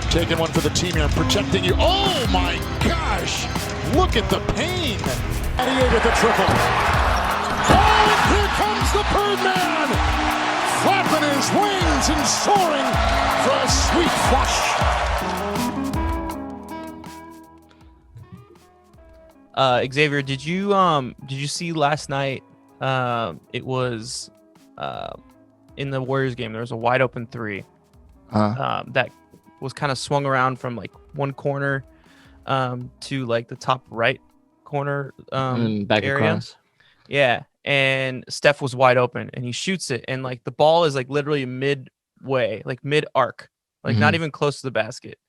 taking one for the team here, protecting you. Oh my gosh! Look at the pain. 88 with the triple. Oh, and here comes the Birdman, flapping his wings and soaring for a sweet flush. Xavier, did you see last night? It was in the Warriors game. There was a wide open three that was kind of swung around from like one corner to like the top right corner back area. across. Yeah, and Steph was wide open, and he shoots it, and like the ball is like literally midway, like mid arc, like not even close to the basket.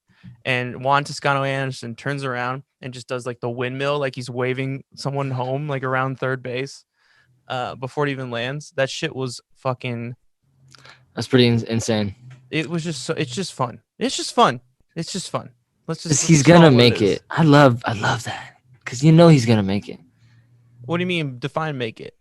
And Juan Toscano-Anderson turns around and just does like the windmill, like he's waving someone home, like around third base, before it even lands. That shit was fucking. That's pretty insane. It was just so. It's just fun. It's just fun. It's just fun. He's gonna make it. I love that because you know he's gonna make it. What do you mean? Define make it.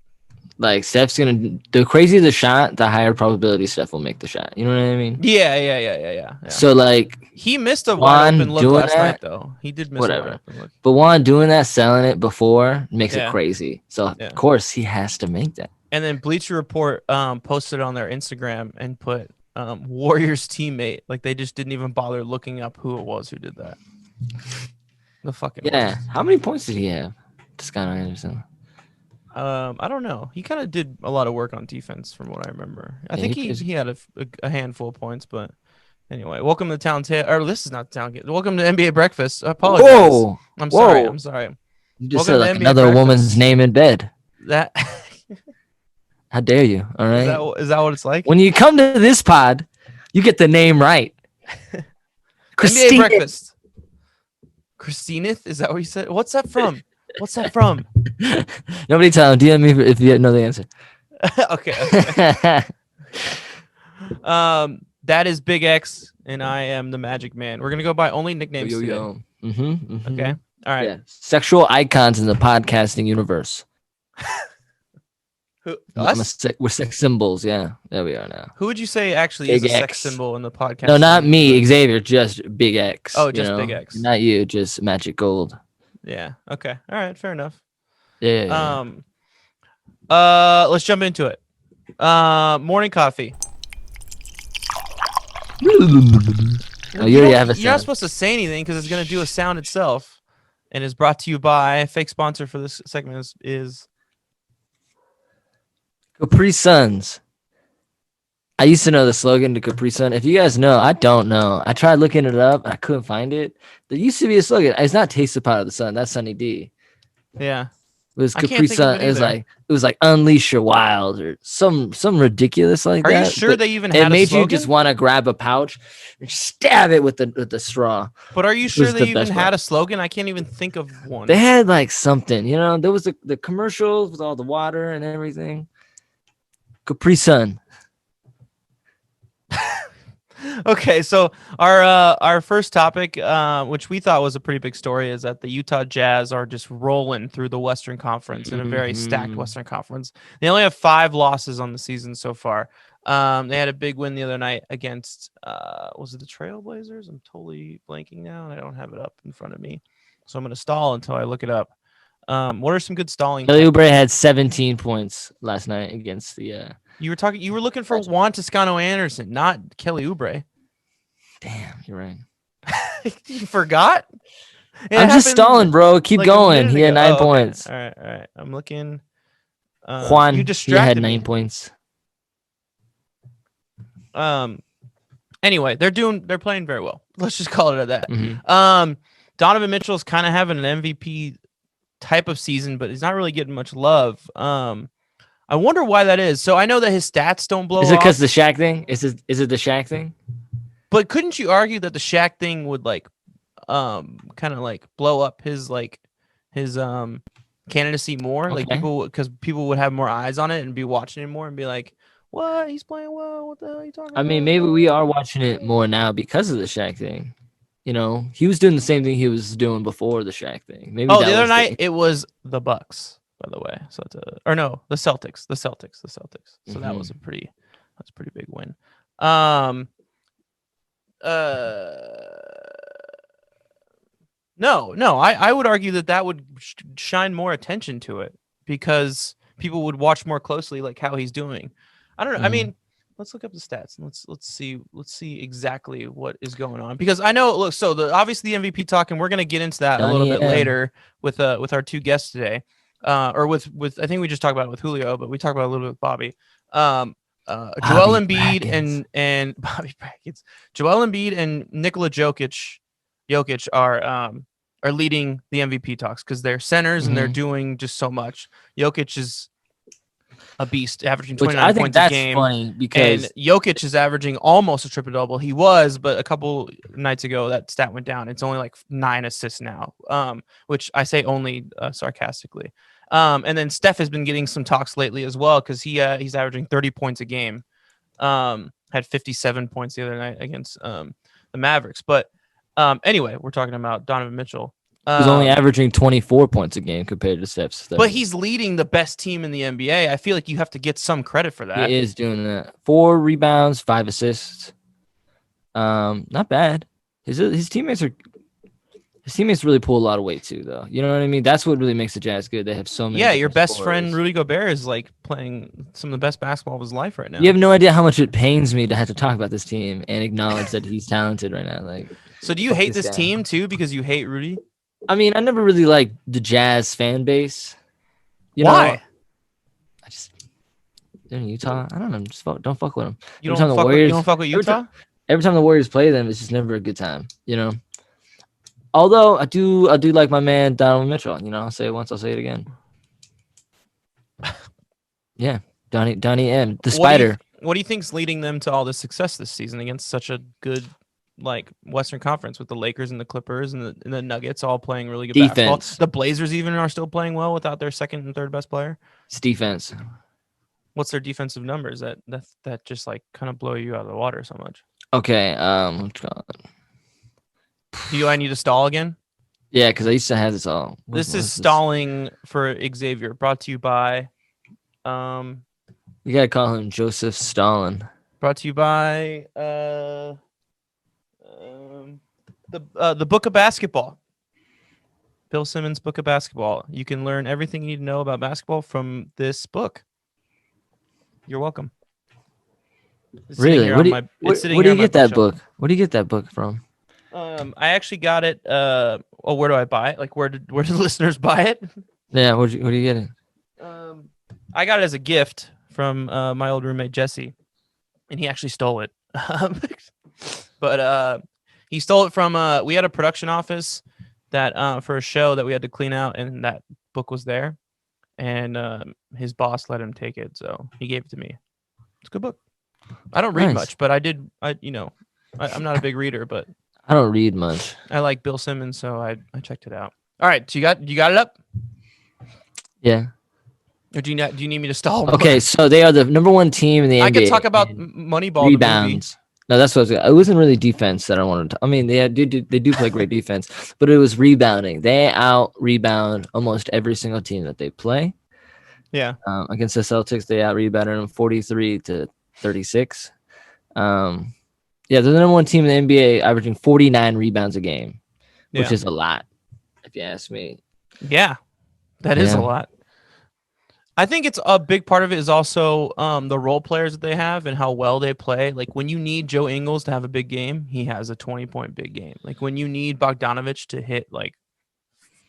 Like Steph's gonna. The crazier the shot, the higher probability Steph will make the shot. You know what I mean? Yeah. So like he missed a wide open look last night, though. He did miss whatever. a wide open look. But Juan doing that, selling it before makes it crazy. So Yeah. of course he has to make that. And then Bleacher Report posted on their Instagram and put Warriors teammate. Like they just didn't even bother looking up who it was who did that. The fucking yeah. Warriors. How many points did he have? Toscano-Anderson. I don't know. He kind of did a lot of work on defense, from what I remember. I think he had a handful of points, but anyway. Welcome to Town Or this is not Town. Welcome to NBA Breakfast. I apologize. Whoa! I'm sorry. You just Welcome said like to NBA another Breakfast. woman's name in bed. That How dare you? All right. is that what it's like? When you come to this pod, you get the name right. NBA Breakfast. Christineth? Is that what you said? What's that from? What's that from? Nobody tell him. DM me if you know the answer. Okay. That is Big X, and I am the Magic Man. We're gonna go by only nicknames today. Okay. All right. Yeah. Sexual icons in the podcasting universe. We're sex symbols. Yeah, there we are now. Who would you say actually Big is a X. sex symbol in the podcast? No, not me, Xavier. Just Big X. Oh, just Big X. Not you. Just Magic Gold. Yeah. Okay. All right. Fair enough. Yeah. Let's jump into it. Morning coffee. Oh, you already have a sound. You're not supposed to say anything because it's gonna do a sound itself, and is brought to you by fake sponsor for this segment is Capri Suns. I used to know the slogan to Capri Sun. If you guys know, I don't know. I tried looking it up. I couldn't find it. There used to be a slogan. It's not Taste the Power of the Sun. That's Sunny D. Yeah. It was Capri Sun. It was like Unleash Your Wild or some ridiculous like that. Are you sure they even had a slogan? It made you just want to grab a pouch and stab it with the straw. But are you sure they even had a slogan? I can't even think of one. They had like something, there was the commercials with all the water and everything. Capri Sun. Okay, so our first topic, which we thought was a pretty big story, is that the Utah Jazz are just rolling through the Western Conference in a very stacked Western Conference. They only have 5 losses on the season so far. They had a big win the other night against was it the Trailblazers? I'm totally blanking now, and I don't have it up in front of me, so I'm going to stall until I look it up. What are some good stalling? Kelly Oubre had 17 points last night against the. You were looking for Juan Toscano-Anderson, not Kelly Oubre. Damn, you're right. You forgot? I'm just stalling, bro. Keep going. He had 9 points. All right. I'm looking. Juan, you he had 9 me. points. Anyway, they're playing very well. Let's just call it at that. Mm-hmm. Donovan Mitchell's kind of having an MVP type of season, but he's not really getting much love. I wonder why that is. So I know that his stats don't blow. Is it because the Shaq thing? Is it the Shaq thing? But couldn't you argue that the Shaq thing would kind of like blow up his candidacy more? Okay. Like people would have more eyes on it and be watching it more and be like, what? He's playing well. What the hell are you talking about? I mean, maybe we are watching it more now because of the Shaq thing. He was doing the same thing he was doing before the Shaq thing. Maybe. Oh, the other night it was the Bucks, by the way. So the Celtics. So that was a pretty big win. No. I would argue that would shine more attention to it because people would watch more closely, like how he's doing. I don't know. I mean, let's look up the stats and let's see exactly what is going on because I know. Look, so obviously the MVP talk, and we're gonna get into that a little bit later with our two guests today, or with I think we just talked about it with Julio, but we talked about it a little bit with Bobby. Joel Embiid and Bobby Brackets, Joel Embiid and Nikola Jokic are leading the MVP talks because they're centers and they're doing just so much. Jokic is a beast, averaging 29 points a game. Funny because and Jokic is averaging almost a triple double. He was, but a couple nights ago that stat went down. It's only like 9 assists now, which I say only sarcastically. And then Steph has been getting some talks lately as well because he's averaging 30 points a game. Had 57 points the other night against the Mavericks. But anyway, we're talking about Donovan Mitchell. He's only averaging 24 points a game compared to Steph's 30. But he's leading the best team in the NBA. I feel like you have to get some credit for that. He is doing that. 4 rebounds, 5 assists. Not bad. His teammates really pull a lot of weight too, though. You know what I mean? That's what really makes the Jazz good. They have so many. Yeah, your best friend Rudy Gobert is like playing some of the best basketball of his life right now. You have no idea how much it pains me to have to talk about this team and acknowledge that he's talented right now. Like, so do you hate this team too because you hate Rudy? I mean, I never really liked the Jazz fan base. Why? I just in Utah. I don't know. Just don't fuck with them. You don't fuck with Utah? Every time the Warriors play them, it's just never a good time. You know. Although I do like my man Donovan Mitchell. You know, I'll say it once, I'll say it again. Yeah, Donnie M, the Spider. What do you think's leading them to all this success this season against such a good like Western Conference with the Lakers and the Clippers and the Nuggets all playing really good defense. Basketball? The Blazers even are still playing well without their second and third best player. It's defense. What's their defensive numbers that just like kind of blow you out of the water so much? Okay, do I need to stall again? Yeah, because I used to have this all. This is stalling for Xavier, brought to you by you gotta call him Joseph Stalin. Brought to you by the Book of Basketball. Bill Simmons' Book of Basketball. You can learn everything you need to know about basketball from this book. You're welcome. Really? Where do you get that book? Where do you get that book from? I actually got it. Where do I buy it? Like, where do listeners buy it? Yeah, where do you get it? I got it as a gift from my old roommate Jesse, and he actually stole it. But he stole it from. We had a production office that for a show that we had to clean out, and that book was there, and his boss let him take it, so he gave it to me. It's a good book. I don't read much, but I'm not a big reader, but I don't read much. I like Bill Simmons, so I checked it out. All right, so you got it up? Yeah. Or do you need me to stall? Okay, so they are the number 1 team in the NBA. I could talk about Moneyball. Rebounds. No, that's what it wasn't really defense that I wanted to. I mean, they do play great defense, but it was rebounding. They out rebound almost every single team that they play. Yeah. Against the Celtics, they out rebounded them 43-36. Yeah, they're the number 1 team in the NBA, averaging 49 rebounds a game, which is a lot, if you ask me. Yeah, that is a lot. I think it's a big part of it is also the role players that they have and how well they play. Like when you need Joe Ingles to have a big game, he has a 20-point big game. Like when you need Bogdanovich to hit like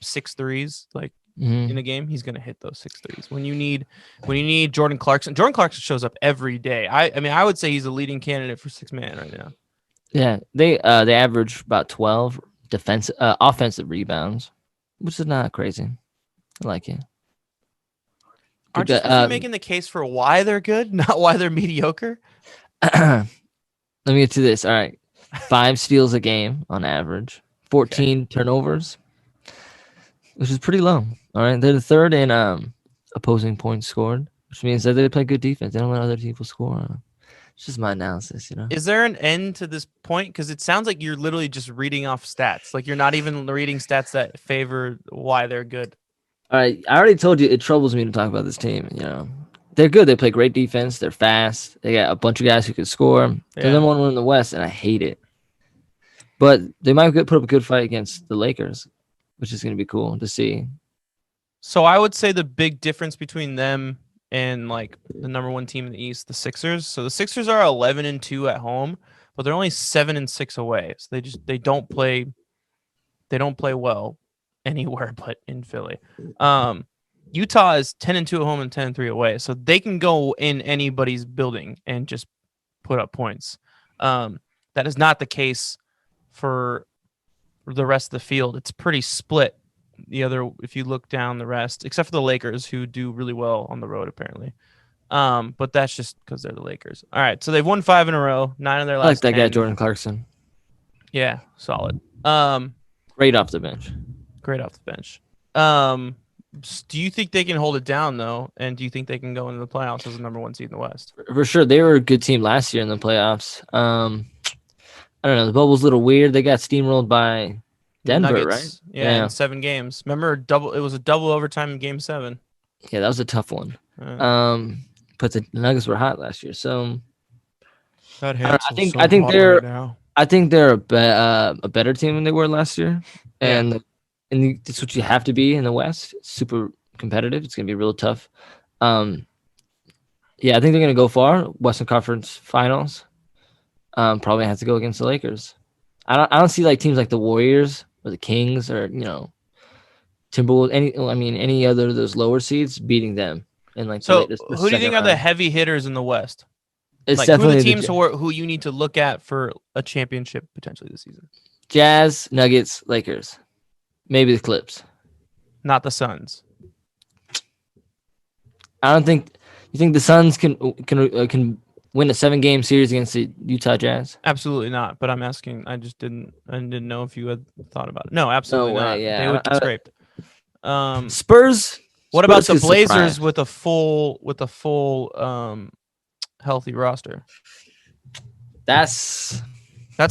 6 threes, like in a game, he's gonna hit those 6 threes. When you need Jordan Clarkson shows up every day. I mean, I would say he's a leading candidate for 6 man right now. Yeah, they average about 12 offensive rebounds, which is not crazy. I like it. Aren't you making the case for why they're good, not why they're mediocre? Let me get to this. All right. 5 steals a game on average, 14 turnovers, which is pretty low. All right. They're the 3rd in opposing points scored, which means that they play good defense. They don't let other people score. It's just my analysis, you know. Is there an end to this point? Because it sounds like you're literally just reading off stats. Like you're not even reading stats that favor why they're good. All right, I already told you it troubles me to talk about this team. You know, they're good. They play great defense. They're fast. They got a bunch of guys who can score. They're number 1 in the West, and I hate it. But they might put up a good fight against the Lakers. which is going to be cool to see. So I would say the big difference between them and like the number 1 team in the East, the Sixers. So the Sixers are 11-2 at home, but they're only 7-6 away. So they don't play well anywhere but in Philly. Utah is 10-2 at home and 10-3 away, so they can go in anybody's building and just put up points. That is not the case for the rest of the field. It's pretty split. If you look down the rest, except for the Lakers, who do really well on the road apparently. But that's just because they're the Lakers. All right, so they've won 5 in a row, 9 of their last. I like that 10. guy, Jordan Clarkson. Yeah, solid. Great off the bench. Great off the bench. Do you think they can hold it down though? And do you think they can go into the playoffs as the number 1 seed in the West? For sure, they were a good team last year in the playoffs. I don't know. The bubble's a little weird. They got steamrolled by Denver, Nuggets, right? Yeah, in 7 games. Remember, it was a double overtime in Game 7. Yeah, that was a tough one. But the Nuggets were hot last year, so I think they're a better team than they were last year, and that's what you have to be in the West. It's super competitive. It's gonna be real tough. I think they're gonna go far. Western Conference Finals. Probably have to go against the Lakers. I don't see like teams like the Warriors or the Kings or Timberwolves. Any other of those lower seeds beating them. And like who do you think are the heavy hitters in the West? It's like, definitely who are the teams who you need to look at for a championship potentially this season? Jazz, Nuggets, Lakers, maybe the Clips. Not the Suns. I don't think. You think the Suns can win a 7-game series against the Utah Jazz? Absolutely not. But I'm asking. I didn't know if you had thought about it. No, absolutely not. Yeah. They would get scraped. Spurs. What about the could Blazers surprise. with a full healthy roster? That's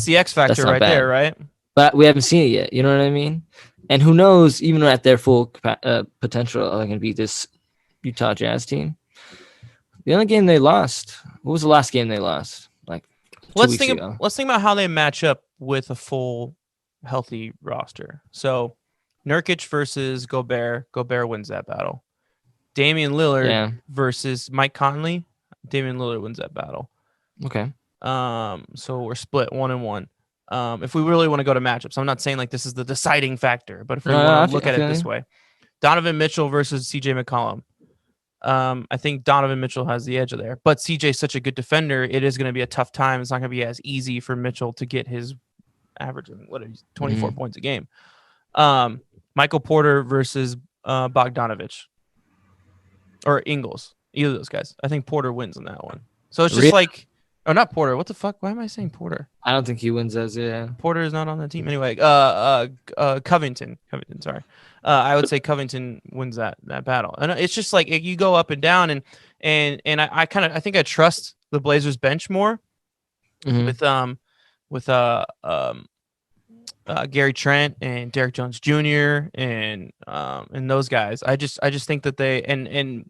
the X factor not right bad. there, right? But we haven't seen it yet. You know what I mean? And who knows? Even at their full potential, they can beat this Utah Jazz team. The only game they lost. What was the last game they lost? Like 2 weeks ago. Let's think about how they match up with a full healthy roster. So Nurkic versus Gobert. Gobert wins that battle. Damian Lillard versus Mike Conley. Damian Lillard wins that battle. Okay. So we're split 1-1. If we really want to go to matchups, I'm not saying like this is the deciding factor, but if we want to look at it this way, Donovan Mitchell versus CJ McCollum. I think Donovan Mitchell has the edge of there, but CJ's such a good defender. It is going to be a tough time. It's not going to be as easy for Mitchell to get his averaging 24 points a game. Michael Porter versus Bogdanovich or Ingles. Either of those guys. I think Porter wins in that one. So it's just not Porter. What the fuck? Why am I saying Porter? I don't think he wins Porter is not on the team anyway. Covington. Sorry. I would say Covington wins that battle. And it's just like you go up and down, and I think I trust the Blazers bench more with Gary Trent and Derek Jones Jr. and those guys. I just think that they and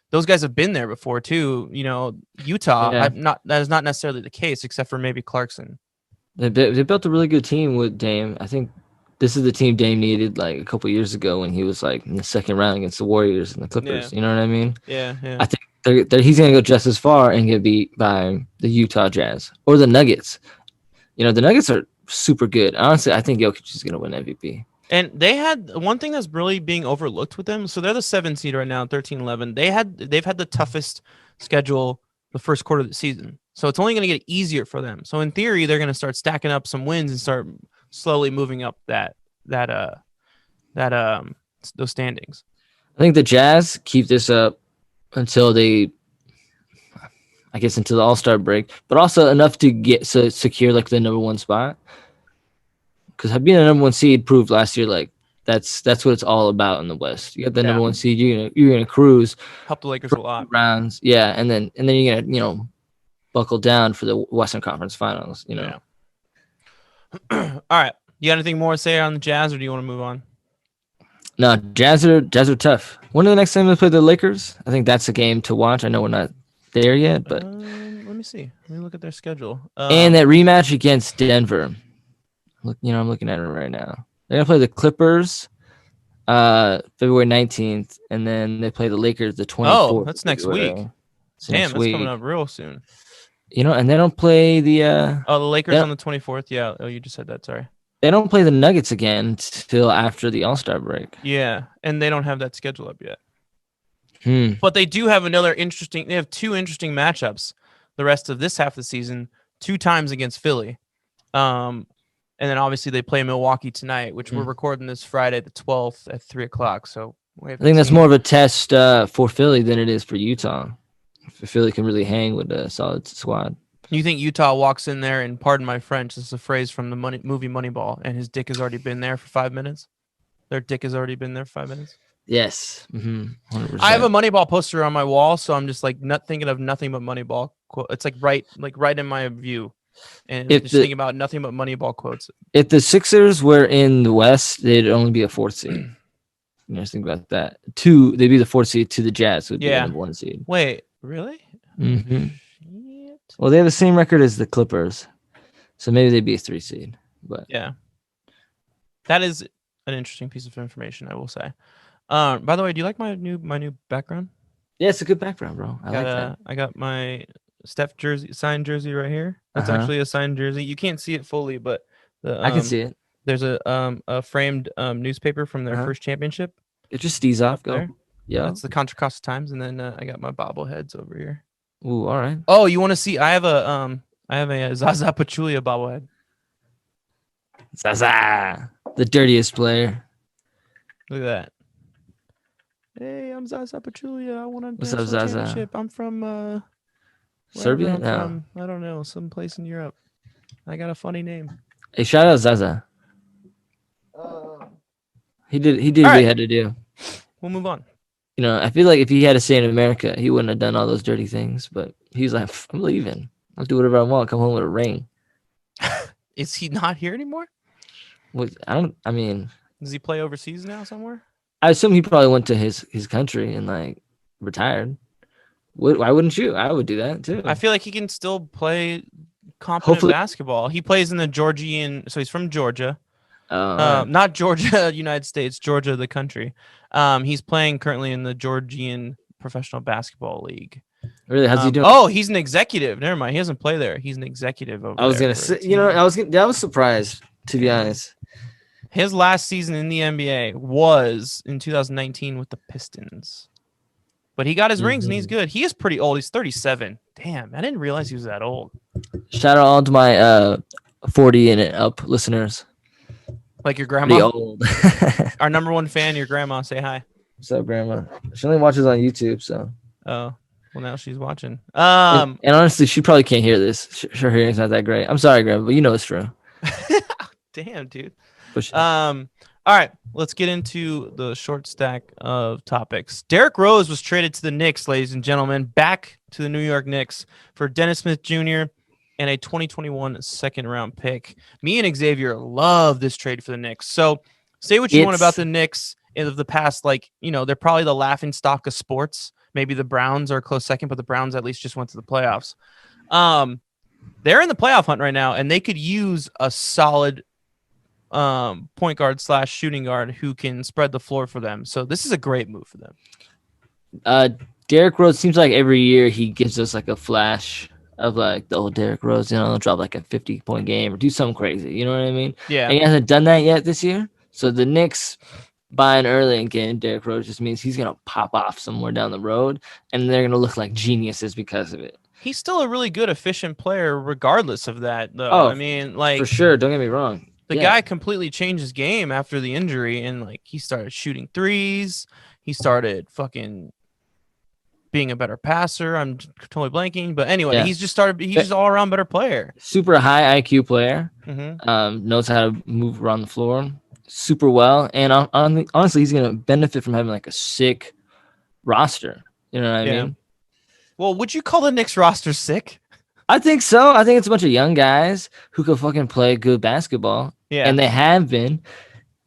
those guys have been there before too. Utah. That is not necessarily the case, except for maybe Clarkson. They built a really good team with Dame. I think this is the team Dame needed like a couple years ago when he was like in the second round against the Warriors and the Clippers. You know what I mean? Yeah. I think he's going to go just as far and get beat by the Utah Jazz or the Nuggets. The Nuggets are super good. Honestly, I think Jokic is going to win MVP. And they had one thing that's really being overlooked with them. So they're the 7th seed right now, 13-11. They've had the toughest schedule the first quarter of the season. So it's only going to get easier for them. So in theory, they're going to start stacking up some wins and start slowly moving up those standings. I think the Jazz keep this up until the All-Star break, but also enough to secure like the number 1 spot. Because being a number 1 seed proved last year, like that's what it's all about in the West. You got the number 1 seed, you're gonna cruise, help the Lakers a lot, rounds, and then you're gonna buckle down for the Western Conference Finals. Yeah. All right, you got anything more to say on the Jazz, or do you want to move on? No, Jazz are tough. When are the next time they play the Lakers? I think that's a game to watch. I know we're not there yet, but let me see. Let me look at their schedule. And that rematch against Denver. Look, I'm looking at it right now. They're gonna play the Clippers February 19th, and then they play the Lakers the 24th. Oh, that's next week. So Damn, next that's week. coming up real soon. And they don't play the the Lakers on the 24th. Yeah. Oh, you just said that. Sorry. they don't play the Nuggets again until after the All-Star break. Yeah, and they don't have that schedule up yet. Hmm. But they do have they have two interesting matchups the rest of this half of the season, 2 times against Philly. And then obviously they play Milwaukee tonight, which we're recording this Friday the 12th at 3:00. So I think that's more of a test for Philly than it is for Utah. If Philly can really hang with a solid squad. You think Utah walks in there and, pardon my French, this is a phrase from the movie Moneyball, and his dick has already been there for 5 minutes? Their dick has already been there for 5 minutes? Yes. 100%. I have a Moneyball poster on my wall, so I'm just like not thinking of nothing but Moneyball quote. It's like right in my view, and just thinking about nothing but Moneyball quotes. If the Sixers were in the West, they'd only be a 4th seed. Just think about that. They'd be the 4th seed to the Jazz, would be the number 1 seed. Wait, really? Mm-hmm. Well, they have the same record as the Clippers, so maybe they'd be a 3 seed. But yeah, that is an interesting piece of information, I will say. By the way, do you like my new background? Yeah, it's a good background, bro. I like that. I got my Steph signed jersey right here. That's actually a signed jersey. You can't see it fully, but I can see it. There's a framed newspaper from their first championship. It just stees off. Go. There. Yeah, that's the Contra Costa Times, and then I got my bobbleheads over here. Ooh, all right. Oh, you want to see? I have a Zaza Pachulia bobblehead. Zaza, the dirtiest player. Look at that. Hey, I'm Zaza Pachulia. I want to What's up, Zaza? Championship. I'm from Serbia. I don't know, some place in Europe. I got a funny name. Hey, shout out Zaza. He did what he had to do. We'll move on. I feel like if he had to stay in America, he wouldn't have done all those dirty things. But he's like, I'm leaving. I'll do whatever I want. Come home with a ring. Is he not here anymore? I mean, does he play overseas now somewhere? I assume he probably went to his country and like retired. Why wouldn't you? I would do that too. I feel like he can still play competent basketball. He plays in the Georgian, so he's from Georgia. Not Georgia, United States, Georgia, the country. He's playing currently in the Georgian Professional Basketball League. Really? How's he doing? Oh, he's an executive. Never mind. He doesn't play there. He's an executive over there. I was gonna say, I was surprised, to be honest. His last season in the NBA was in 2019 with the Pistons. But he got his rings and he's good. He is pretty old. He's 37. Damn, I didn't realize he was that old. Shout out all to my 40 and up listeners. Like your grandma? Pretty old. Our number 1 fan, your grandma. Say hi. What's up, grandma? She only watches on YouTube, so. Oh, well, now she's watching. And honestly, she probably can't hear this. Her hearing's not that great. I'm sorry, grandma, but you know it's true. Damn, dude. All right, let's get into the short stack of topics. Derrick Rose was traded to the Knicks, ladies and gentlemen, back to the New York Knicks for Dennis Smith Jr. and a 2021 second-round pick. Me and Xavier love this trade for the Knicks. So say what you want about the Knicks of the past. Like, they're probably the laughing stock of sports. Maybe the Browns are a close second, but the Browns at least just went to the playoffs. They're in the playoff hunt right now, and they could use a solid point guard / shooting guard who can spread the floor for them. So this is a great move for them. Derrick Rose seems like every year he gives us like a flash of like the old Derrick Rose, drop like a 50-point game or do something crazy. You know what I mean? Yeah. And he hasn't done that yet this year. So the Knicks buying early and getting Derrick Rose just means he's going to pop off somewhere down the road and they're going to look like geniuses because of it. He's still a really good, efficient player regardless of that, though. Oh, I mean, like, for sure. Don't get me wrong. The guy completely changed his game after the injury, and like he started shooting threes. He started fucking being a better passer. I'm totally blanking, but anyway, he's just all around better player. Super high IQ player. Mm-hmm. Knows how to move around the floor super well, and honestly, he's gonna benefit from having like a sick roster. You know what I mean? Well, would you call the Knicks roster sick? I think so. I think it's a bunch of young guys who can fucking play good basketball. Yeah. And they have been,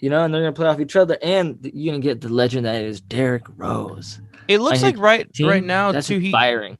and they're going to play off each other. And you're going to get the legend that is Derrick Rose. It looks like right now, that's too. Inspiring.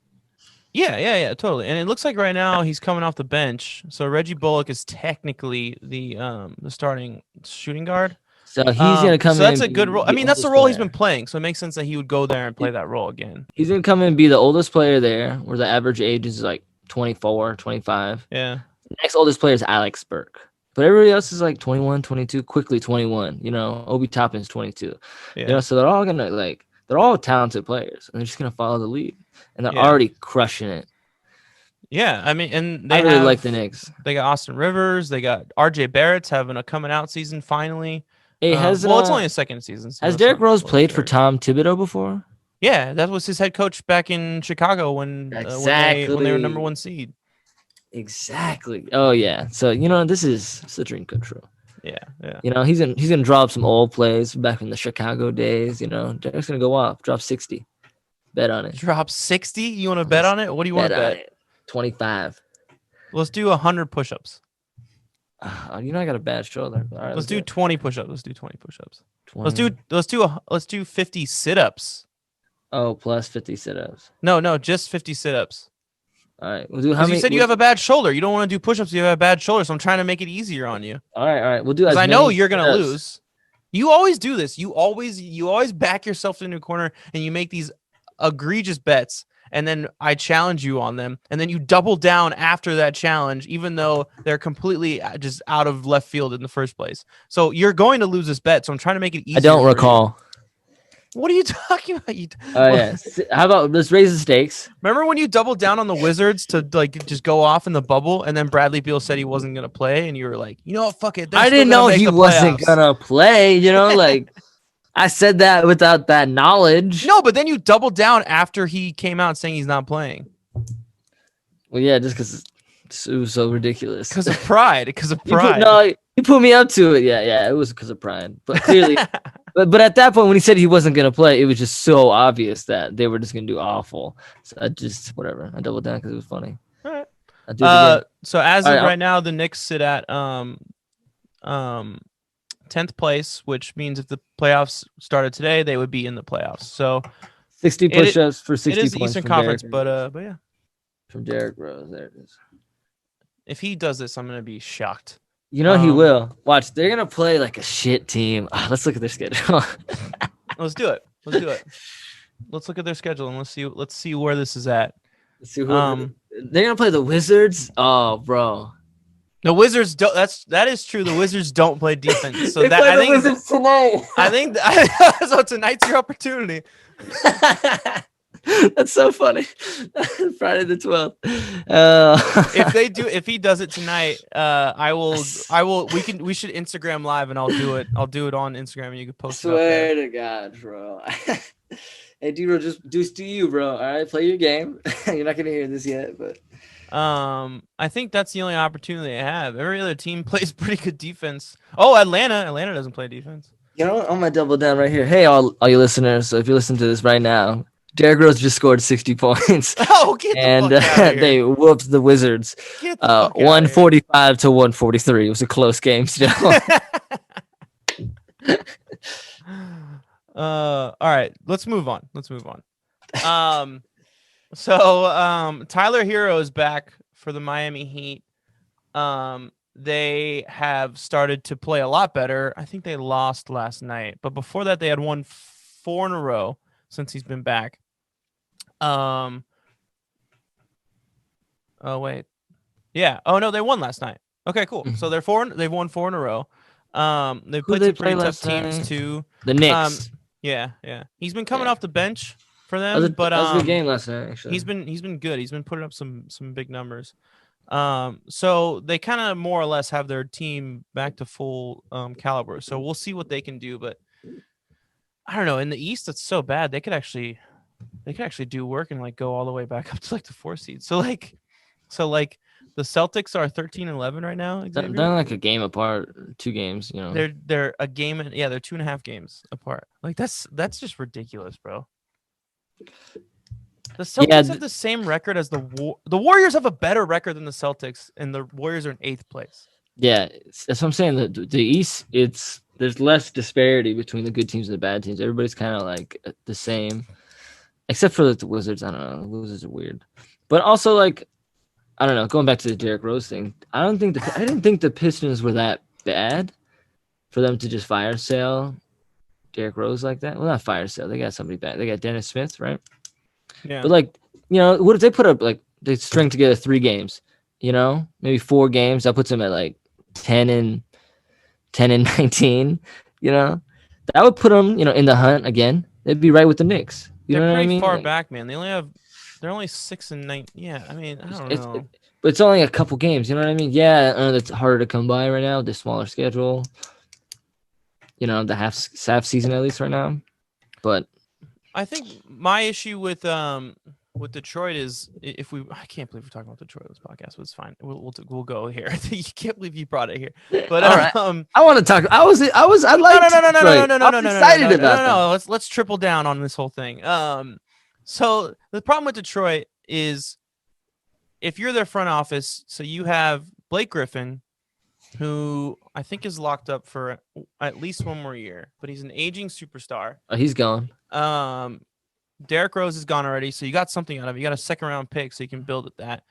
Yeah, totally. And it looks like right now he's coming off the bench. So Reggie Bullock is technically the starting shooting guard. So he's gonna come in. So that's and a good be role. I the mean, that's the oldest role he's player. been playing. So it makes sense that he would go there and play that role again. He's gonna come in and be the oldest player there, where the average age is like 24, 25. Yeah. The next oldest player is Alex Burke. But everybody else is like 21, 22, quickly 21. Obi Toppin's 22. Yeah. So they're all gonna they're all talented players, and they're just gonna follow the lead, and they're Yeah. already crushing it. Yeah, I mean, and they I really have, like the Knicks. They got Austin Rivers. They got RJ Barrett's having a coming out season finally. Hey, it's only a second season. So has that's Derrick not Rose really played for scary. Tom Thibodeau before? Yeah, that was his head coach back in Chicago when they were number 1 seed. Exactly. Oh yeah. So this is the dream come true. Yeah. He's gonna draw up some old plays back from the Chicago days. Derrick's gonna go off, drop 60. Bet on it. Drop 60? You want to bet on it? What do you want to bet? 25. Let's do 100 push-ups. I got a bad shoulder. All right, Let's do 20 push-ups. Let's do 20 push-ups. 20. Let's do 50 sit-ups. Oh, plus 50 sit-ups. No, just 50 sit-ups. All right, we'll do how Because many? you said you have a bad shoulder. You don't want to do push-ups. You have a bad shoulder, so I'm trying to make it easier on you. All right. We'll do. Because I know you're gonna lose. You always do this. You always back yourself into a corner and you make these egregious bets, and then I challenge you on them, and then you double down after that challenge, even though they're completely just out of left field in the first place. So you're going to lose this bet. So I'm trying to make it easier. I don't recall. What are you talking about? Yeah. How about let's raise the stakes? Remember when you doubled down on the Wizards to just go off in the bubble, and then Bradley Beal said he wasn't gonna play, and you were like, you know what, fuck it. I didn't know he wasn't gonna play. I said that without that knowledge. No, but then you doubled down after he came out saying he's not playing. Well, yeah, just because it was so ridiculous. Because of pride. You put me up to it. Yeah, it was because of pride. But clearly, but at that point, when he said he wasn't gonna play, it was just so obvious that they were just gonna do awful. So I just whatever. I doubled down because it was funny. All right. I'll do it again. So as of right now, the Knicks sit at 10th place, which means if the playoffs started today, they would be in the playoffs. So 60 push-ups for 60 points. It is the points Eastern from Conference, Derrick. but yeah. From Derrick Rose, there it is. If he does this, I'm gonna be shocked. He will. Watch, they're gonna play like a shit team. Let's look at their schedule. Let's do it. Let's look at their schedule and let's see where this is at. Let's see who they're gonna play the Wizards. Oh, bro. The Wizards don't. That is true. The Wizards don't play defense. So they play the Wizards tonight. I think so. Tonight's your opportunity. That's so funny. Friday the 12th. If he does it tonight, I will. We should Instagram live and I'll do it. I'll do it on Instagram and you can post it up there. Swear to God, bro. Hey, D-Ro, just deuce to you, bro. All right, play your game. You're not gonna hear this yet, but. I think that's the only opportunity I have. Every other team plays pretty good defense. Oh, Atlanta doesn't play defense. I'm gonna double down right here. Hey, all you listeners. So if you listen to this right now, Derrick Rose just scored 60 points. Oh, get the and fuck out of here. they whooped the Wizards. 145 to 143. It was a close game still. All right, let's move on. So Tyler Herro is back for the Miami Heat. They have started to play a lot better. I think they lost last night, but before that they had won 4 in a row since he's been back. Oh wait. Yeah. Oh no, they won last night. Okay, cool. So they've won 4 in a row. They've played some pretty tough teams too. The Knicks. Yeah. He's been coming off the bench for them, that was a good game last night. Actually, he's been good. He's been putting up some big numbers. So they kind of more or less have their team back to full caliber. So we'll see what they can do. But I don't know. In the East, it's so bad. They could actually do work and go all the way back up to the 4 seed. So the Celtics are 13-11 right now. Xavier? They're like a game apart, 2 games. They're a game and they're 2.5 games apart. That's just ridiculous, bro. The Celtics have the same record as the Warriors have a better record than the Celtics, and the Warriors are in 8th place. Yeah, that's what I'm saying. The East, there's less disparity between the good teams and the bad teams. Everybody's kind of the same, except for the Wizards. I don't know. The Wizards are weird, but also I don't know. Going back to the Derrick Rose thing, I didn't think the Pistons were that bad. for them to just fire sale Derrick Rose like that. Well, not fire sale. They got somebody back. They got Dennis Smith, right? Yeah. But like, what if they put up like they string together 3 games? Maybe 4 games. That puts them at like 10 and 19. That would put them, in the hunt again. They'd be right with the Knicks. They're Know what I pretty mean? far Like, back, man. They're only 6 and 9. Yeah, I mean, I don't know. But it's only a couple games. You know what I mean? Yeah, I know that's harder to come by right now with the smaller schedule. The half season at least right now. But I think my issue with Detroit is I can't believe we're talking about Detroit on this podcast, but it's fine. We'll go here. You can't believe you brought it here. But all right. I want to talk. I like no, excited about them. Let's triple down on this whole thing. So the problem with Detroit is if you're their front office, so you have Blake Griffin, who I think is locked up for at least 1 more year, but he's an aging superstar. Oh, he's gone. Derrick Rose is gone already, so you got something out of it. You got a 2nd-round pick, so you can build at that.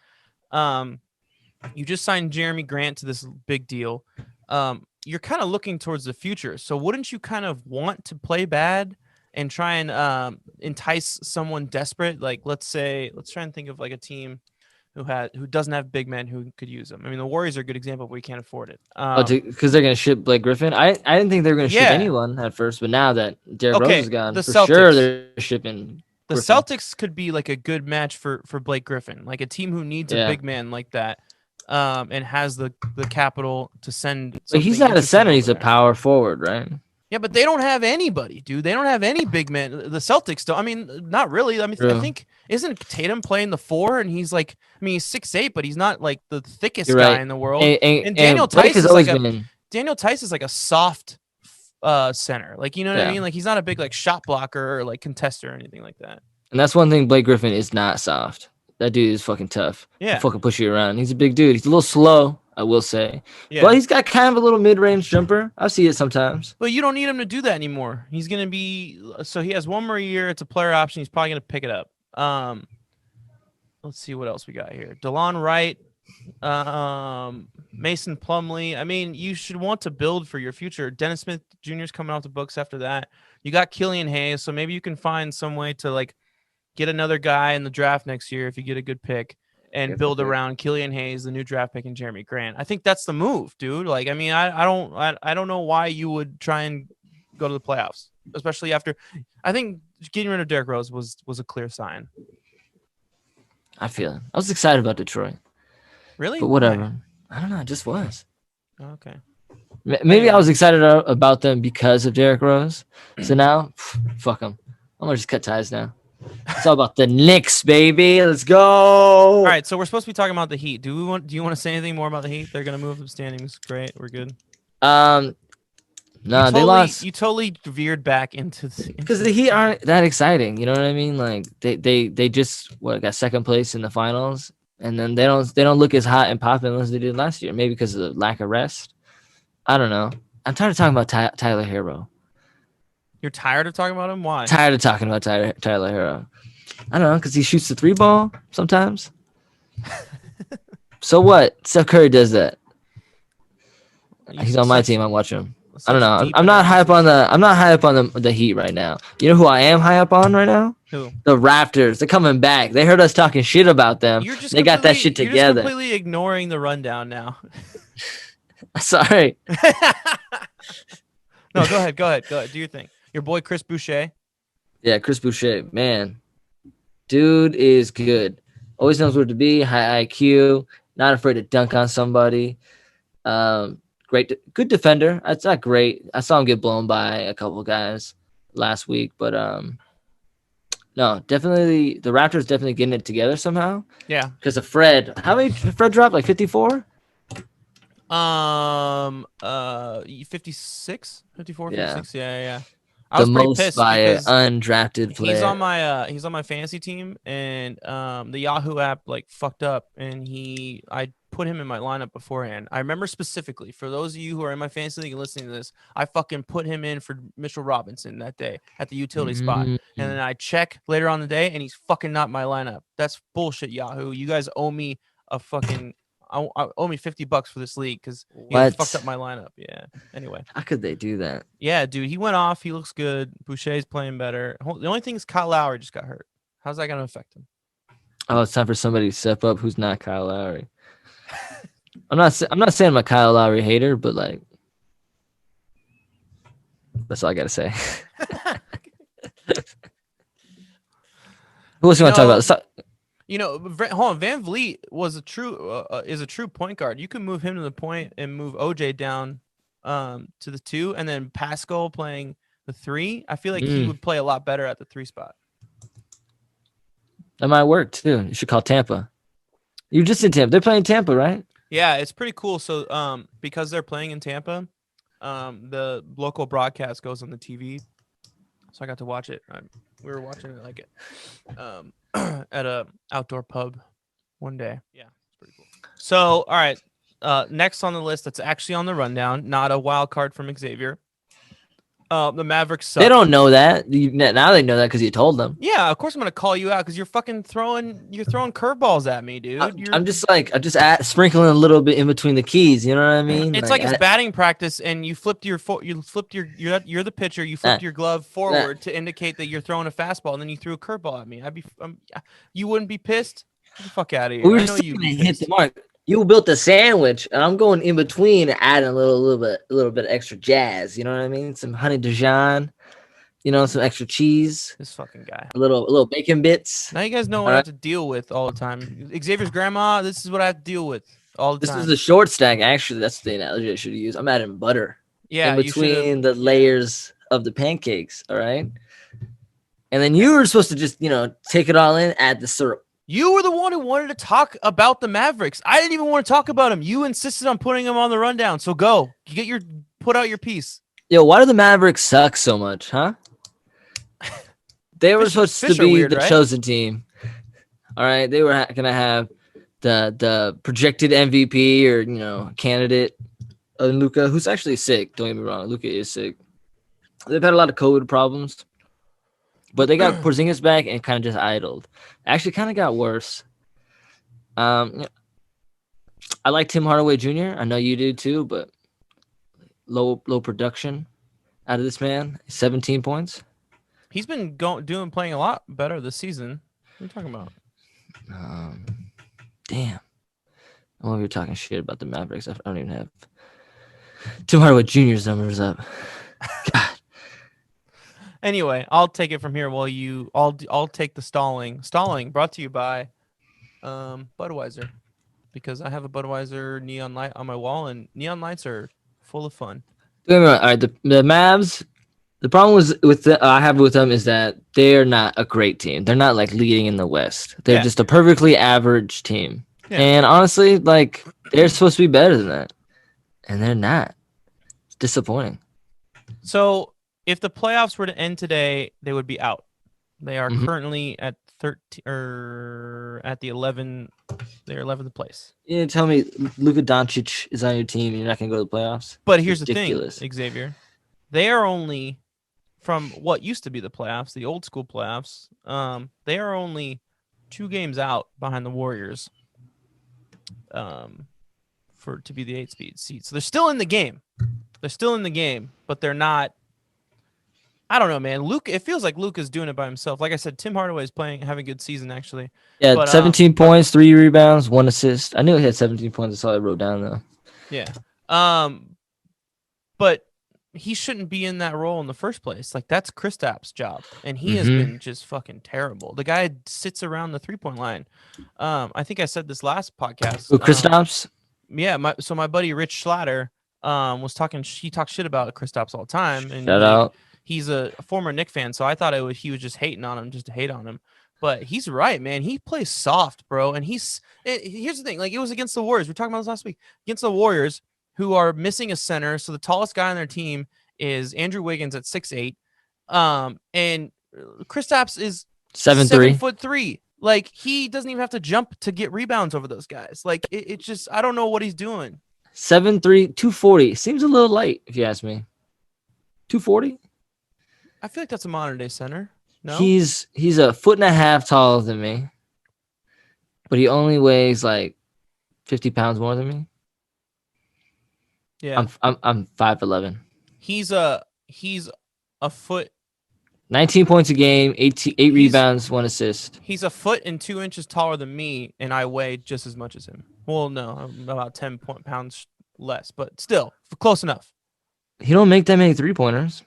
You just signed Jeremy Grant to this big deal. You're kind of looking towards the future. So wouldn't you kind of want to play bad and try and entice someone desperate? Like, let's try and think of like a team who doesn't have big men who could use them. I mean, the Warriors are a good example, but we can't afford it. Because they're going to ship Blake Griffin? I didn't think they were going to ship anyone at first, but now that Derrick Rose is gone, sure they're shipping the Griffin. Celtics could be like a good match for Blake Griffin, like a team who needs a big man like that, and has the capital to send. But he's not a center; he's a power forward, right? Yeah, but they don't have anybody, dude. They don't have any big men. The Celtics don't. I mean, not really. I mean, I think isn't Tatum playing the 4, and he's like, I mean, he's 6'8", but he's not like the thickest guy in the world. And Daniel Tice is like Daniel Tice is like a soft center. Like, you know what I mean? Like, he's not a big like shot blocker or like contester or anything like that. And that's one thing. Blake Griffin is not soft. That dude is fucking tough. Yeah, he'll fucking push you around. He's a big dude. He's a little slow, I will say. Yeah. But he's got kind of a little mid-range jumper. I see it sometimes. But you don't need him to do that anymore. He's going to be – so he has 1 more year. It's a player option. He's probably going to pick it up. Let's see what else we got here. DeLon Wright, Mason Plumlee. I mean, you should want to build for your future. Dennis Smith Jr. is coming off the books after that. You got Killian Hayes, so maybe you can find some way to, like, get another guy in the draft next year if you get a good pick. And build around Killian Hayes, the new draft pick, and Jeremy Grant. I think that's the move, dude. Like, I mean, I don't know why you would try and go to the playoffs, especially after. I think getting rid of Derrick Rose was a clear sign. I feel it. I was excited about Detroit. Really? But whatever. Why? I don't know. I just was. Okay. Maybe I was excited about them because of Derrick Rose. So now, fuck them. I'm gonna just cut ties now. It's all about the Knicks, baby. Let's go. All right, so we're supposed to be talking about the Heat. Do you want to say anything more about the Heat? They're gonna move up standings. Great, we're good. No, they lost. You totally veered back into because the Heat aren't that exciting. You know what I mean? Like they just got 2nd place in the finals, and then they don't look as hot and popping as they did last year. Maybe because of the lack of rest. I don't know. I'm tired of talking about Tyler Herro. You're tired of talking about him? Why? Tired of talking about Tyler Herro. I don't know, because he shoots the 3 ball sometimes. So what? Steph Curry does that. He's on my team. I'm watching him. I don't know. I'm not high up on the Heat right now. You know who I am high up on right now? Who? The Raptors. They're coming back. They heard us talking shit about them. They got that shit together. You're just completely ignoring the rundown now. Sorry. No, go ahead. Do your thing. Your boy Chris Boucher. Yeah, Chris Boucher. Man, dude is good. Always knows where to be. High IQ. Not afraid to dunk on somebody. Good defender. It's not great. I saw him get blown by a couple of guys last week, but no, definitely the Raptors definitely getting it together somehow. Yeah, because of Fred. How many Fred dropped? Like 54. 56, 54, yeah. 56. Yeah. I was pretty pissed by an undrafted player. He's on my fantasy team, and the Yahoo app like fucked up, and I put him in my lineup beforehand. I remember specifically, for those of you who are in my fantasy league and listening to this, I fucking put him in for Mitchell Robinson that day at the utility spot, and then I check later on the day, and he's fucking not in my lineup. That's bullshit, Yahoo. You guys owe me a fucking I owe me $50 for this league because you fucked up my lineup. Yeah. Anyway. How could they do that? Yeah, dude. He went off. He looks good. Boucher's playing better. The only thing is Kyle Lowry just got hurt. How's that going to affect him? Oh, it's time for somebody to step up who's not Kyle Lowry. I'm not saying I'm a Kyle Lowry hater, but like that's all I gotta say. Who else you want to talk about? Hold on. Van Vliet was is a true point guard. You can move him to the point and move OJ down to the 2, and then Pascal playing the 3. I feel like he would play a lot better at the 3 spot. That might work too. You should call Tampa. You just in Tampa. They're playing Tampa, right? Yeah, it's pretty cool. So because they're playing in Tampa, the local broadcast goes on the TV. So I got to watch it. We were watching it like at a outdoor pub one day. Yeah, it's pretty cool. So, all right. Next on the list that's actually on the rundown, not a wild card from Xavier. The Mavericks suck. They don't know that. Now they know that because you told them. Yeah, of course I'm gonna call you out because you're throwing curveballs at me, dude. I'm just sprinkling a little bit in between the keys. You know what I mean? It's like it's batting practice, and you're the pitcher. You flipped your glove forward to indicate that you're throwing a fastball, and then you threw a curveball at me. You wouldn't be pissed? Get the fuck out of here. We were still gonna hit the mark. You built a sandwich, and I'm going in between, adding a little bit extra jazz. You know what I mean? Some honey Dijon, some extra cheese. This fucking guy. A little bacon bits. Now you guys know what I have to deal with all the time. Xavier's grandma. This is what I have to deal with all the time. This is a short stack. Actually, that's the analogy I should use. I'm adding butter. Yeah, in between the layers of the pancakes. All right. And then you were supposed to just take it all in, add the syrup. You were the one who wanted to talk about the Mavericks. I didn't even want to talk about them. You insisted on putting them on the rundown. So go. Put out your piece. Yo, why do the Mavericks suck so much, huh? They were supposed to be the chosen team. All right. They were going to have the projected MVP or, candidate, Luka, who's actually sick. Don't get me wrong. Luka is sick. They've had a lot of COVID problems. But they got Porzingis back and kind of just idled. Actually, kind of got worse. I like Tim Hardaway Jr. I know you do too, but low production out of this man. 17 points. He's been playing a lot better this season. What are you talking about? Damn. I love you're talking shit about the Mavericks. I don't even have Tim Hardaway Jr.'s numbers up. God. Anyway, I'll take it from here while I'll take the stalling. Stalling brought to you by Budweiser, because I have a Budweiser neon light on my wall, and neon lights are full of fun. All right, the Mavs. The problem I have with them is that they're not a great team. They're not like leading in the West. They're just a perfectly average team. Yeah. And honestly, like they're supposed to be better than that, and they're not. It's disappointing. So, if the playoffs were to end today, they would be out. They are currently at 13 or at the 11. They're 11th place. You tell me Luka Doncic is on your team and you're not going to go to the playoffs? But here's the thing, Xavier. They are only from what used to be the playoffs, the old school playoffs. They are only 2 games out behind the Warriors to be the 8 seed. So they're still in the game. But they're not. I don't know, man. It feels like Luke is doing it by himself. Like I said, Tim Hardaway is having a good season, actually. Yeah, but, 17 points, 3 rebounds, 1 assist. I knew he had 17 points. That's all I wrote down, though. Yeah. But he shouldn't be in that role in the first place. Like, that's Kristaps' job, and he has been just fucking terrible. The guy sits around the 3-point line. I think I said this last podcast. Kristaps? Yeah, my buddy Rich Schlatter was talking. He talks shit about Kristaps all the time. And shout out. He's a former Knicks fan, so I thought he was just hating on him, just to hate on him. But he's right, man. He plays soft, bro. And here's the thing. Like, it was against the Warriors. We were talking about this last week. Against the Warriors, who are missing a center. So the tallest guy on their team is Andrew Wiggins at 6'8". And Kristaps is 7'3". Like, he doesn't even have to jump to get rebounds over those guys. Like, it's just, I don't know what he's doing. 7'3", 240. Seems a little light, if you ask me. 240? I feel like that's a modern day center. No, he's a foot and a half taller than me, but he only weighs like 50 pounds more than me. Yeah. I'm 5'11". He's a foot. 19 points a game, eight rebounds, 1 assist. He's a foot and 2 inches taller than me, and I weigh just as much as him. Well, no, I'm about 10 pounds less, but still close enough. He don't make that many 3-pointers.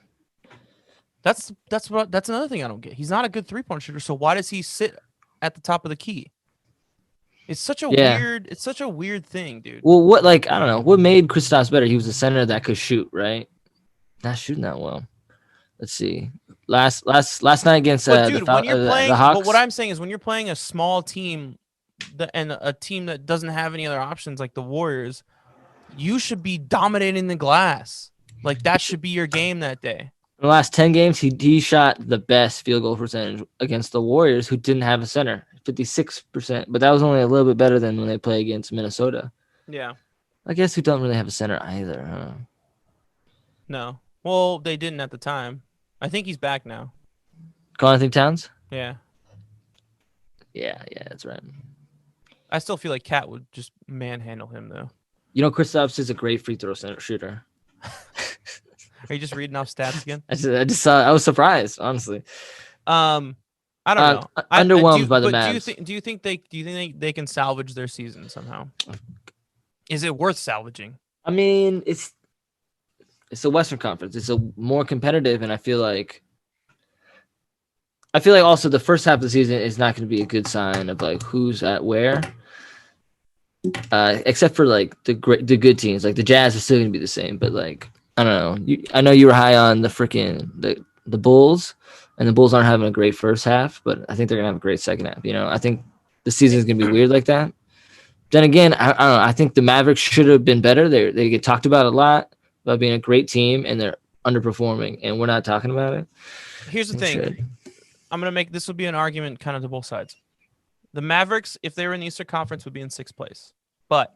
That's another thing I don't get. He's not a good 3-point shooter, so why does he sit at the top of the key? It's such a weird thing, dude. Well, I don't know. What made Kristaps better? He was a center that could shoot, right? Not shooting that well. Let's see. Last night against when you're playing, the Hawks. But what I'm saying is when you're playing a small team and a team that doesn't have any other options like the Warriors, you should be dominating the glass. Like that should be your game that day. In the last 10 games, he shot the best field goal percentage against the Warriors, who didn't have a center, 56%. But that was only a little bit better than when they play against Minnesota. Yeah. I guess who don't really have a center either, huh? No. Well, they didn't at the time. I think he's back now. Karl-Anthony Towns? Yeah. Yeah, that's right. I still feel like Cat would just manhandle him, though. You know, Kristaps is a great free throw center shooter. Are you just reading off stats again? I just saw. I was surprised, honestly. I don't know. Underwhelmed by the Mavs. Do you think they can salvage their season somehow? Is it worth salvaging? I mean, it's the Western Conference. It's a more competitive, and I feel like also the first half of the season is not going to be a good sign of like who's at where. Except for like the good teams, like the Jazz are still going to be the same, but like I don't know. I know you were high on the Bulls, and the Bulls aren't having a great first half, but I think they're going to have a great second half. You know, I think the season is going to be weird like that. Then again, I don't know. I think the Mavericks should have been better. They get talked about a lot about being a great team, and they're underperforming, and we're not talking about it. Here's the thing. I'm going to make this will be an argument kind of to both sides. The Mavericks, if they were in the Eastern Conference, would be in 6th place. But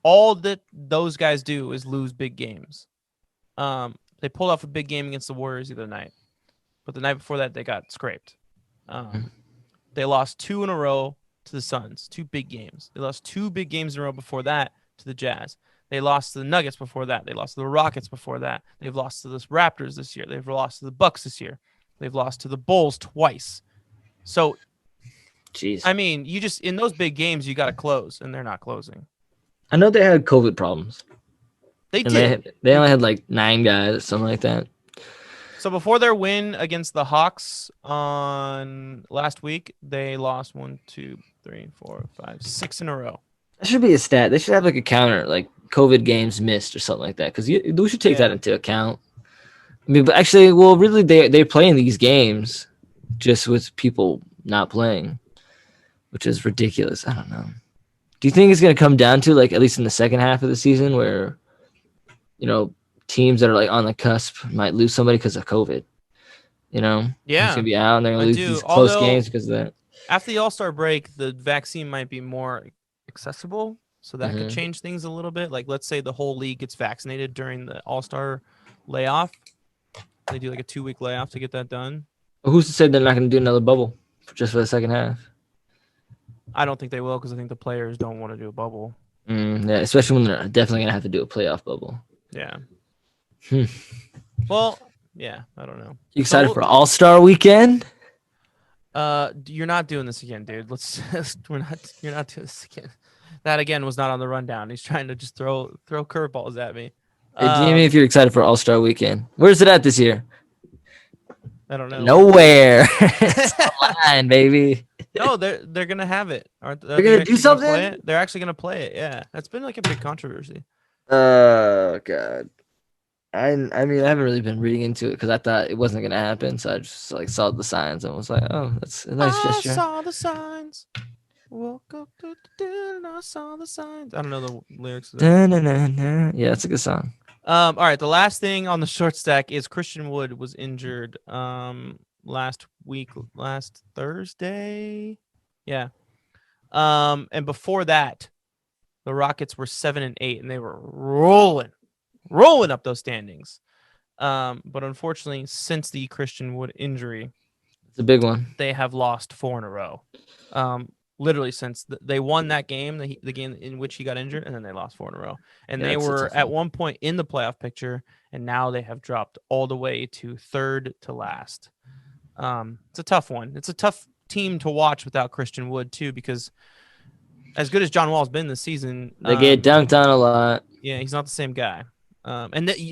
all that those guys do is lose big games. They pulled off a big game against the Warriors the other night. But the night before that, they got scraped. They lost 2 in a row to the Suns, 2 big games. They lost 2 big games in a row before that to the Jazz. They lost to the Nuggets before that. They lost to the Rockets before that. They've lost to the Raptors this year. They've lost to the Bucks this year. They've lost to the Bulls twice. So, jeez. I mean, you just in those big games, you got to close, and they're not closing. I know they had COVID problems. They did. They only had like 9 guys or something like that. So before their win against the Hawks on last week, they lost 1, 2, 3, 4, 5, 6 in a row. That should be a stat. They should have like a counter, like COVID games missed or something like that, because we should take that into account. I mean, but actually, well, really, they're playing these games just with people not playing, which is ridiculous. I don't know. Do you think it's going to come down to, like, at least in the second half of the season where, you know, teams that are, like, on the cusp might lose somebody because of COVID? You know? Yeah. It's going to be out, and they're going to lose these close games because of that. After the All-Star break, the vaccine might be more accessible, so that could change things a little bit. Like, let's say the whole league gets vaccinated during the All-Star layoff. They do, like, a 2-week layoff to get that done. Well, who's to say they're not going to do another bubble just for the second half? I don't think they will, because I think the players don't want to do a bubble. Yeah, especially when they're definitely going to have to do a playoff bubble. Yeah. Well, yeah, I don't know. You excited for All-Star Weekend? You're not doing this again, dude. You're not doing this again. That again was not on the rundown. He's trying to just throw curveballs at me. Hey, DM me if you're excited for All-Star Weekend. Where's it at this year? I don't know. Nowhere. It's online, baby. No, they're gonna have it. They're gonna do something? They're actually gonna play it. Yeah, that's been like a big controversy. Oh God. I mean, I haven't really been reading into it because I thought it wasn't gonna happen, so I just like saw the signs and was like, "Oh, that's a nice gesture." I saw the signs. Woke up to the din and I saw the signs. I don't know the lyrics. Yeah, it's a good song. All right. The last thing on the short stack is Christian Wood was injured last Thursday. Yeah. And before that, the Rockets were 7-8, and they were rolling up those standings. But unfortunately, since the Christian Wood injury, it's a big one. They have lost 4 in a row. literally since they won that game, the game in which he got injured, and then they lost 4 in a row. And they were at one point in the playoff picture, and now they have dropped all the way to third to last. It's a tough one. It's a tough team to watch without Christian Wood too, because as good as John Wall's been this season, they get dunked on a lot. Yeah, he's not the same guy.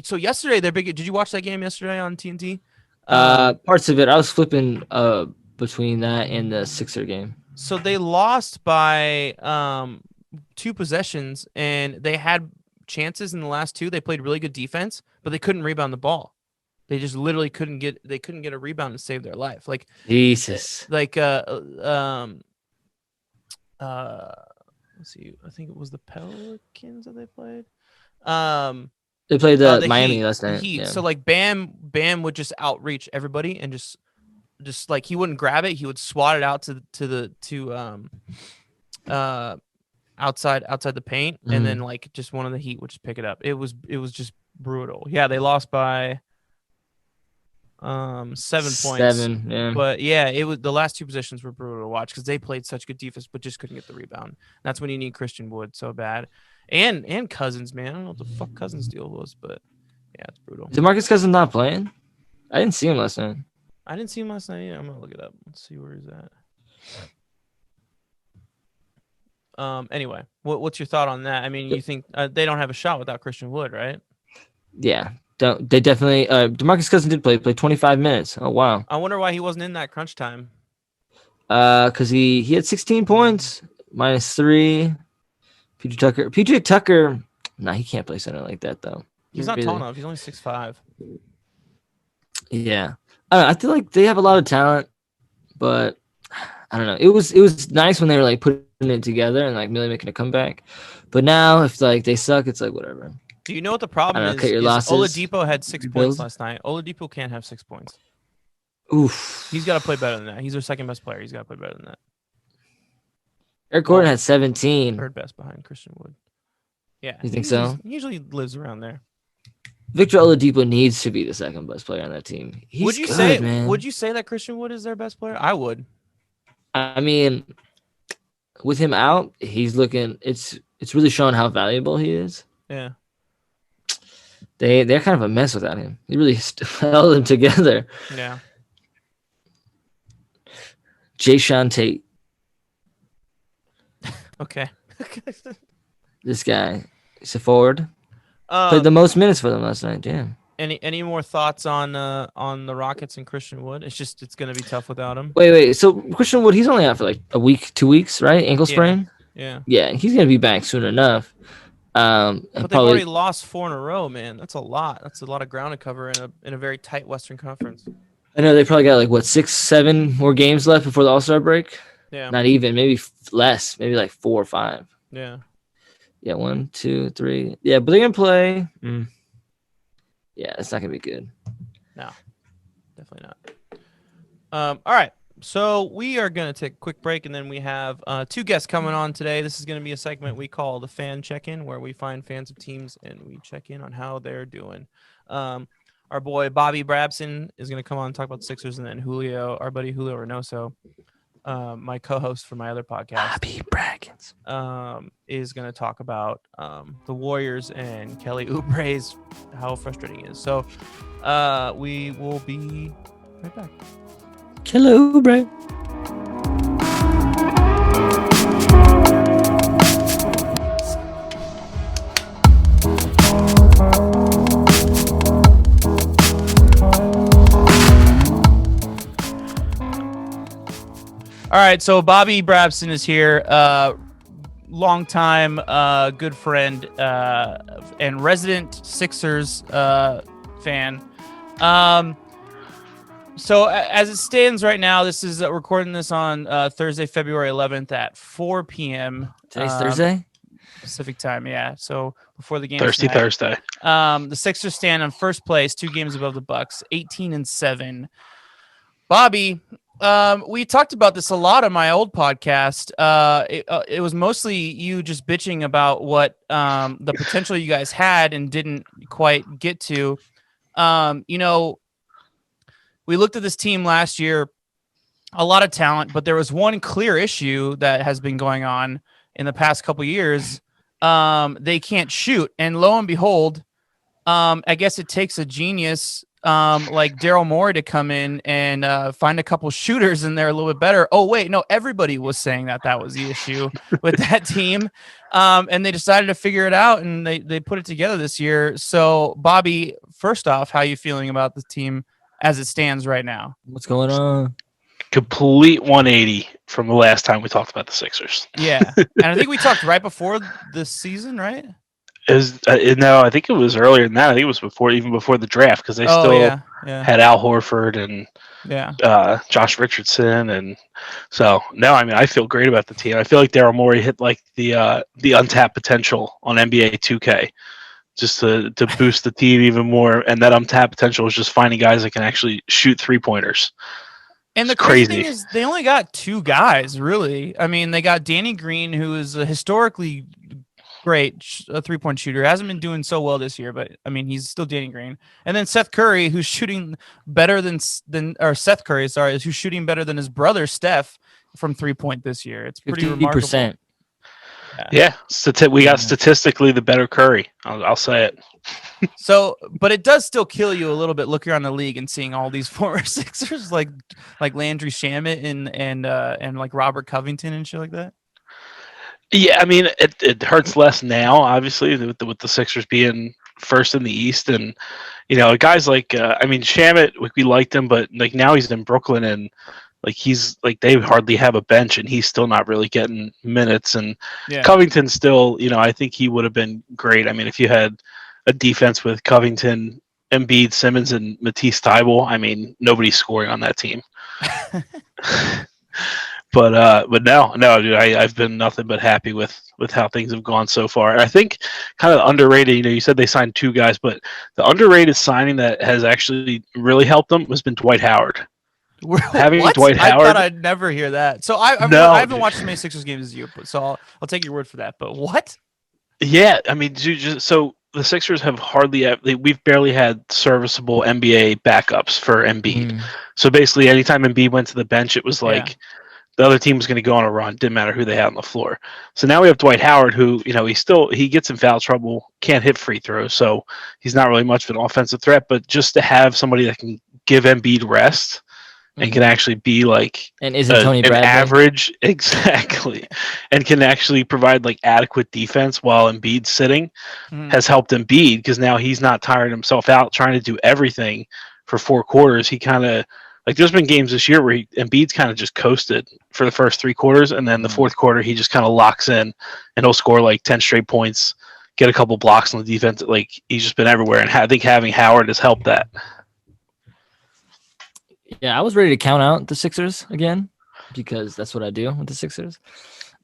So yesterday they're big. Did you watch that game yesterday on TNT? Parts of it. I was flipping between that and the Sixer game. So they lost by 2 possessions, and they had chances in the last 2. They played really good defense, but they couldn't rebound the ball. They just literally couldn't get a rebound to save their life. Like Jesus. Like let's see. I think it was the Pelicans that they played. They played the Miami Heat, last night. Heat. Yeah. So like Bam would just outreach everybody and just like he wouldn't grab it. He would swat it out outside the paint, and then like just one of the Heat would just pick it up. It was just brutal. Yeah, they lost by 7 points. Yeah. But yeah, it was the last 2 positions were brutal to watch because they played such good defense, but just couldn't get the rebound. That's when you need Christian Wood so bad. And Cousins, man. I don't know what the fuck Cousins' deal was, but yeah, it's brutal. DeMarcus Cousins not playing? I didn't see him last night. I didn't see him last night either. I'm gonna look it up. Let's see where he's at. Anyway, what's your thought on that? I mean, you think they don't have a shot without Christian Wood, right? Yeah. They definitely DeMarcus Cousins did play 25 minutes. Oh wow. I wonder why he wasn't in that crunch time. Because he had 16 points, -3. PJ Tucker, nah, he can't play center like that though. He's not tall enough. He's only 6'5". Yeah, I feel like they have a lot of talent, but I don't know. It was nice when they were like putting it together and like really making a comeback. But now if like they suck, it's like whatever. Do you know what the problem is? Cut your losses. Oladipo had 6 points last night. Oladipo can't have 6 points. Oof. He's got to play better than that. He's their second best player. He's got to play better than that. Eric Gordon had 17. Third best behind Christian Wood. Yeah. You think so? He usually lives around there. Victor Oladipo needs to be the second best player on that team. He's good, man. Would you say that Christian Wood is their best player? I would. I mean, with him out, he's looking. It's really showing how valuable he is. Yeah. They're kind of a mess without him. He really held them together. Yeah. Jayshawn Tate. Okay. This guy, he's a forward. Played the most minutes for them last night. Damn. Any more thoughts on the Rockets and Christian Wood? It's going to be tough without him. Wait. So Christian Wood, he's only out for like a week, 2 weeks, right? Ankle sprain. Yeah. Yeah, he's gonna be back soon enough. But they've already lost 4 in a row, man. That's a lot. That's a lot of ground to cover in a very tight Western Conference. I know they probably got like 6, 7 more games left before the All-Star break. Yeah. Not even, maybe less, maybe like 4 or 5. Yeah. Yeah, 1, 2, 3. Yeah, but they're gonna play. Yeah, it's not gonna be good. No, definitely not. All right. So we are going to take a quick break, and then we have 2 guests coming on today. This is going to be a segment we call the Fan Check-In, where we find fans of teams and we check in on how they're doing. Our boy Bobby Brabson is going to come on and talk about the Sixers, and then Julio, our buddy Julio Reynoso, my co-host for my other podcast, Bobby Braggins, is going to talk about the Warriors and Kelly Oubre's how frustrating it is. So we will be right back. Hello, bro. All right, so Bobby Brabson is here, longtime good friend and resident Sixers fan. So as it stands right now, this is recording this on Thursday, February 11th at 4 p.m. Today's Thursday? Pacific time, yeah. So before the game. Thursday. The Sixers stand in first place, 2 games above the Bucks, 18-7. Bobby, we talked about this a lot on my old podcast. It was mostly you just bitching about what the potential you guys had and didn't quite get to. We looked at this team last year. a lot of talent, but there was one clear issue that has been going on in the past couple years. They can't shoot, and lo and behold, I guess it takes a genius like Daryl Morey to come in and find a couple shooters in there a little bit better. Oh wait, no, everybody was saying that was the issue with that team, and they decided to figure it out, and they put it together this year. So, Bobby, first off, how are you feeling about the team as it stands right now? What's going on? Complete 180 from the last time we talked about the Sixers. Yeah, and I think we talked right before this season, right? No, I think it was earlier than that. I think it was even before the draft, because they still had Al Horford and Josh Richardson, and so no, I mean I feel great about the team. I feel like Daryl Morey hit like the untapped potential on NBA 2K, just to boost the team even more, and that untapped potential is just finding guys that can actually shoot 3-pointers. And the crazy thing is they only got 2 guys, really. I mean, they got Danny Green, who is a historically great 3-point shooter. Hasn't been doing so well this year, but I mean, he's still Danny Green. And then Seth Curry, who's shooting better than Seth Curry, sorry, who's shooting better than his brother Steph from 3-point this year. It's pretty 50%. remarkable. Yeah, we got statistically the better Curry. I'll say it. So, but it does still kill you a little bit looking around the league and seeing all these former Sixers like Landry Shamet and like Robert Covington and shit like that. Yeah, I mean it hurts less now, obviously, with the Sixers being first in the East, and guys like Shamet, we liked him, but like now he's in Brooklyn, and like he's like they hardly have a bench, and he's still not really getting minutes. And Covington still, I think he would have been great. I mean, if you had a defense with Covington, Embiid, Simmons, and Matisse Thybulle, I mean, nobody's scoring on that team. But no, dude, I've been nothing but happy with how things have gone so far. And I think kind of underrated, you said they signed 2 guys, but the underrated signing that has actually really helped them has been Dwight Howard. Having what? Dwight Howard, I thought I'd never hear that. So I haven't watched as many Sixers games as you, so I'll take your word for that. But what? Yeah, I mean, so the Sixers have we've barely had serviceable NBA backups for Embiid. So basically, anytime Embiid went to the bench, it was like the other team was going to go on a run. Didn't matter who they had on the floor. So now we have Dwight Howard, who he gets in foul trouble, can't hit free throws, so he's not really much of an offensive threat. But just to have somebody that can give Embiid rest and can actually be like and isn't Tony an Bradley average exactly, and can actually provide like adequate defense while Embiid's sitting, has helped Embiid, because now he's not tiring himself out trying to do everything for 4 quarters. He kind of like there's been games this year where Embiid's kind of just coasted for the first 3 quarters, and then the 4th quarter he just kind of locks in and he'll score like 10 straight points, get a couple blocks on the defense. Like he's just been everywhere, and I think having Howard has helped that. Yeah, I was ready to count out the Sixers again because that's what I do with the Sixers.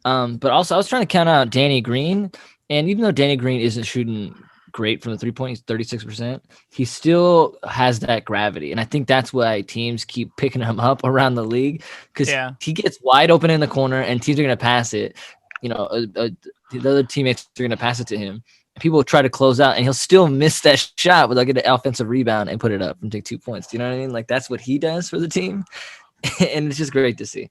But also I was trying to count out Danny Green, and even though Danny Green isn't shooting great from the 3-point, he's 36%, he still has that gravity. And I think that's why teams keep picking him up around the league, because he gets wide open in the corner and teams are going to pass it. The other teammates are going to pass it to him. People will try to close out, and he'll still miss that shot, but they'll get an offensive rebound and put it up and take 2 points. Do you know what I mean? Like that's what he does for the team, and it's just great to see.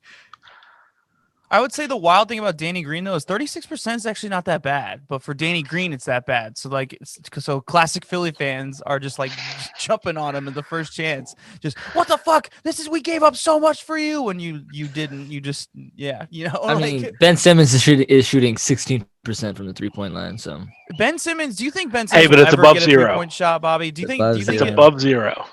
I would say the wild thing about Danny Green though is 36% is actually not that bad, but for Danny Green it's that bad. So like, so classic Philly fans are just like jumping on him in the first chance. Just what the fuck? We gave up so much for you, and you didn't. You just I mean, Ben Simmons is shooting 16% from the 3-point line. So Ben Simmons, do you think Ben Simmons but will it's ever above get a 0 3-point shot, Bobby? Do you think it's above 0?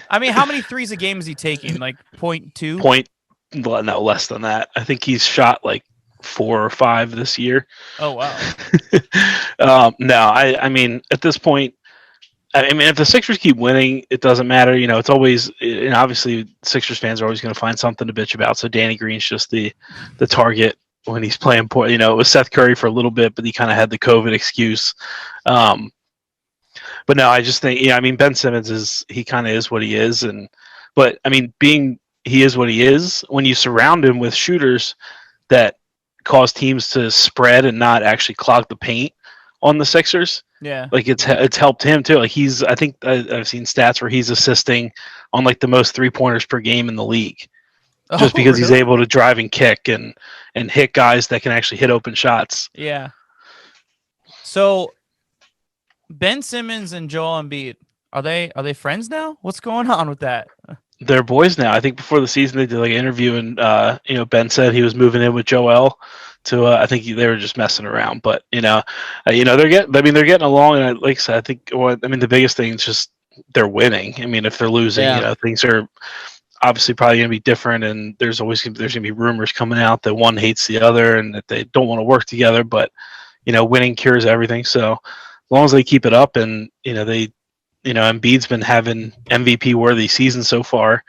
I mean, how many threes a game is he taking? Like 0.2? No, less than that. I think he's shot like 4 or 5 this year. Oh wow. No, I mean at this point, I mean if the Sixers keep winning, it doesn't matter. It's always, and obviously Sixers fans are always going to find something to bitch about. So Danny Green's just the target when he's playing poor. It was Seth Curry for a little bit, but he kind of had the COVID excuse. But no, I just think Ben Simmons he kind of is what he is, but I mean he is what he is when you surround him with shooters that cause teams to spread and not actually clog the paint on the Sixers. Yeah, like it's helped him too. Like I think I've seen stats where he's assisting on like the most 3-pointers per game in the league. just because he's really? able to drive and kick and hit guys that can actually hit open shots. Yeah. So Ben Simmons and Joel Embiid, are they friends now? What's going on with that? They're boys now. I think before the season they did like an interview, and Ben said he was moving in with Joel. To I think they were just messing around, but they're getting along, and like I said, I think the biggest thing is just they're winning. I mean, if they're losing, things are obviously probably going to be different, and there's going to be rumors coming out that one hates the other and that they don't want to work together. But winning cures everything. So as long as they keep it up, and Embiid's been having MVP worthy season so far,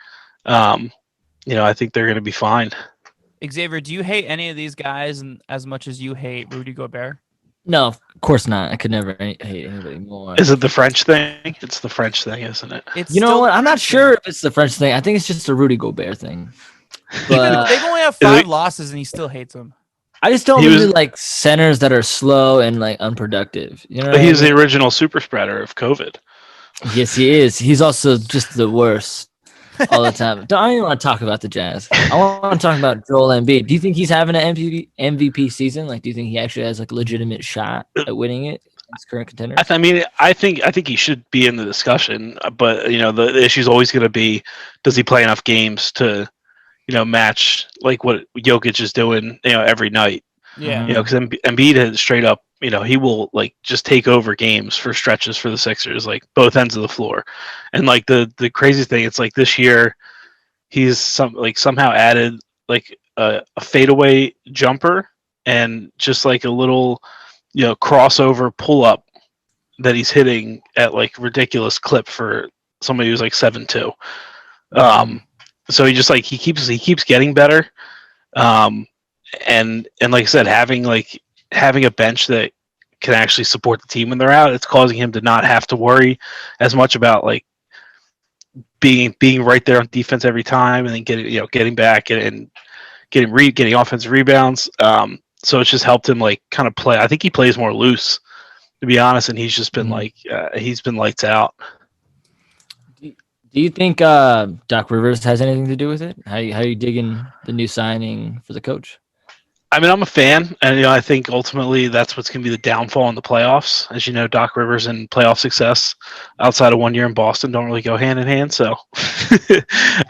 I think they're going to be fine. Xavier, do you hate any of these guys as much as you hate Rudy Gobert? No, of course not. I could never hate anybody more. Is it the French thing? It's the French thing, isn't it? You know what? I'm not sure if it's the French thing. I think it's just a Rudy Gobert thing. But they've only have 5 losses, and he still hates them. I just don't really like centers that are slow and like unproductive. But he's the original super spreader of COVID. Yes, he is. He's also just the worst all the time. I don't even want to talk about the Jazz. I want to talk about Joel Embiid. Do you think he's having an MVP season? Like, do you think he actually has like a legitimate shot at winning it? His current contender. I think he should be in the discussion, but the issue is always going to be, does he play enough games to match like what Jokic is doing every night? Yeah. Because Embiid has straight up, he will like just take over games for stretches for the Sixers, like both ends of the floor. And like the crazy thing, it's like this year he's somehow added like a fadeaway jumper and just like a little crossover pull up that he's hitting at like ridiculous clip for somebody who's like 7'2". So he just like he keeps getting better. And like I said, having a bench that can actually support the team when they're out, it's causing him to not have to worry as much about like being right there on defense every time, and then getting back and getting offensive rebounds. So it's just helped him like kind of play. I think he plays more loose, to be honest, and he's just been he's been lights out. Do you think Doc Rivers has anything to do with it? How you digging the new signing for the coach? I mean, I'm a fan, and I think ultimately that's what's going to be the downfall in the playoffs. As you know, Doc Rivers and playoff success outside of 1 year in Boston don't really go hand in hand. So,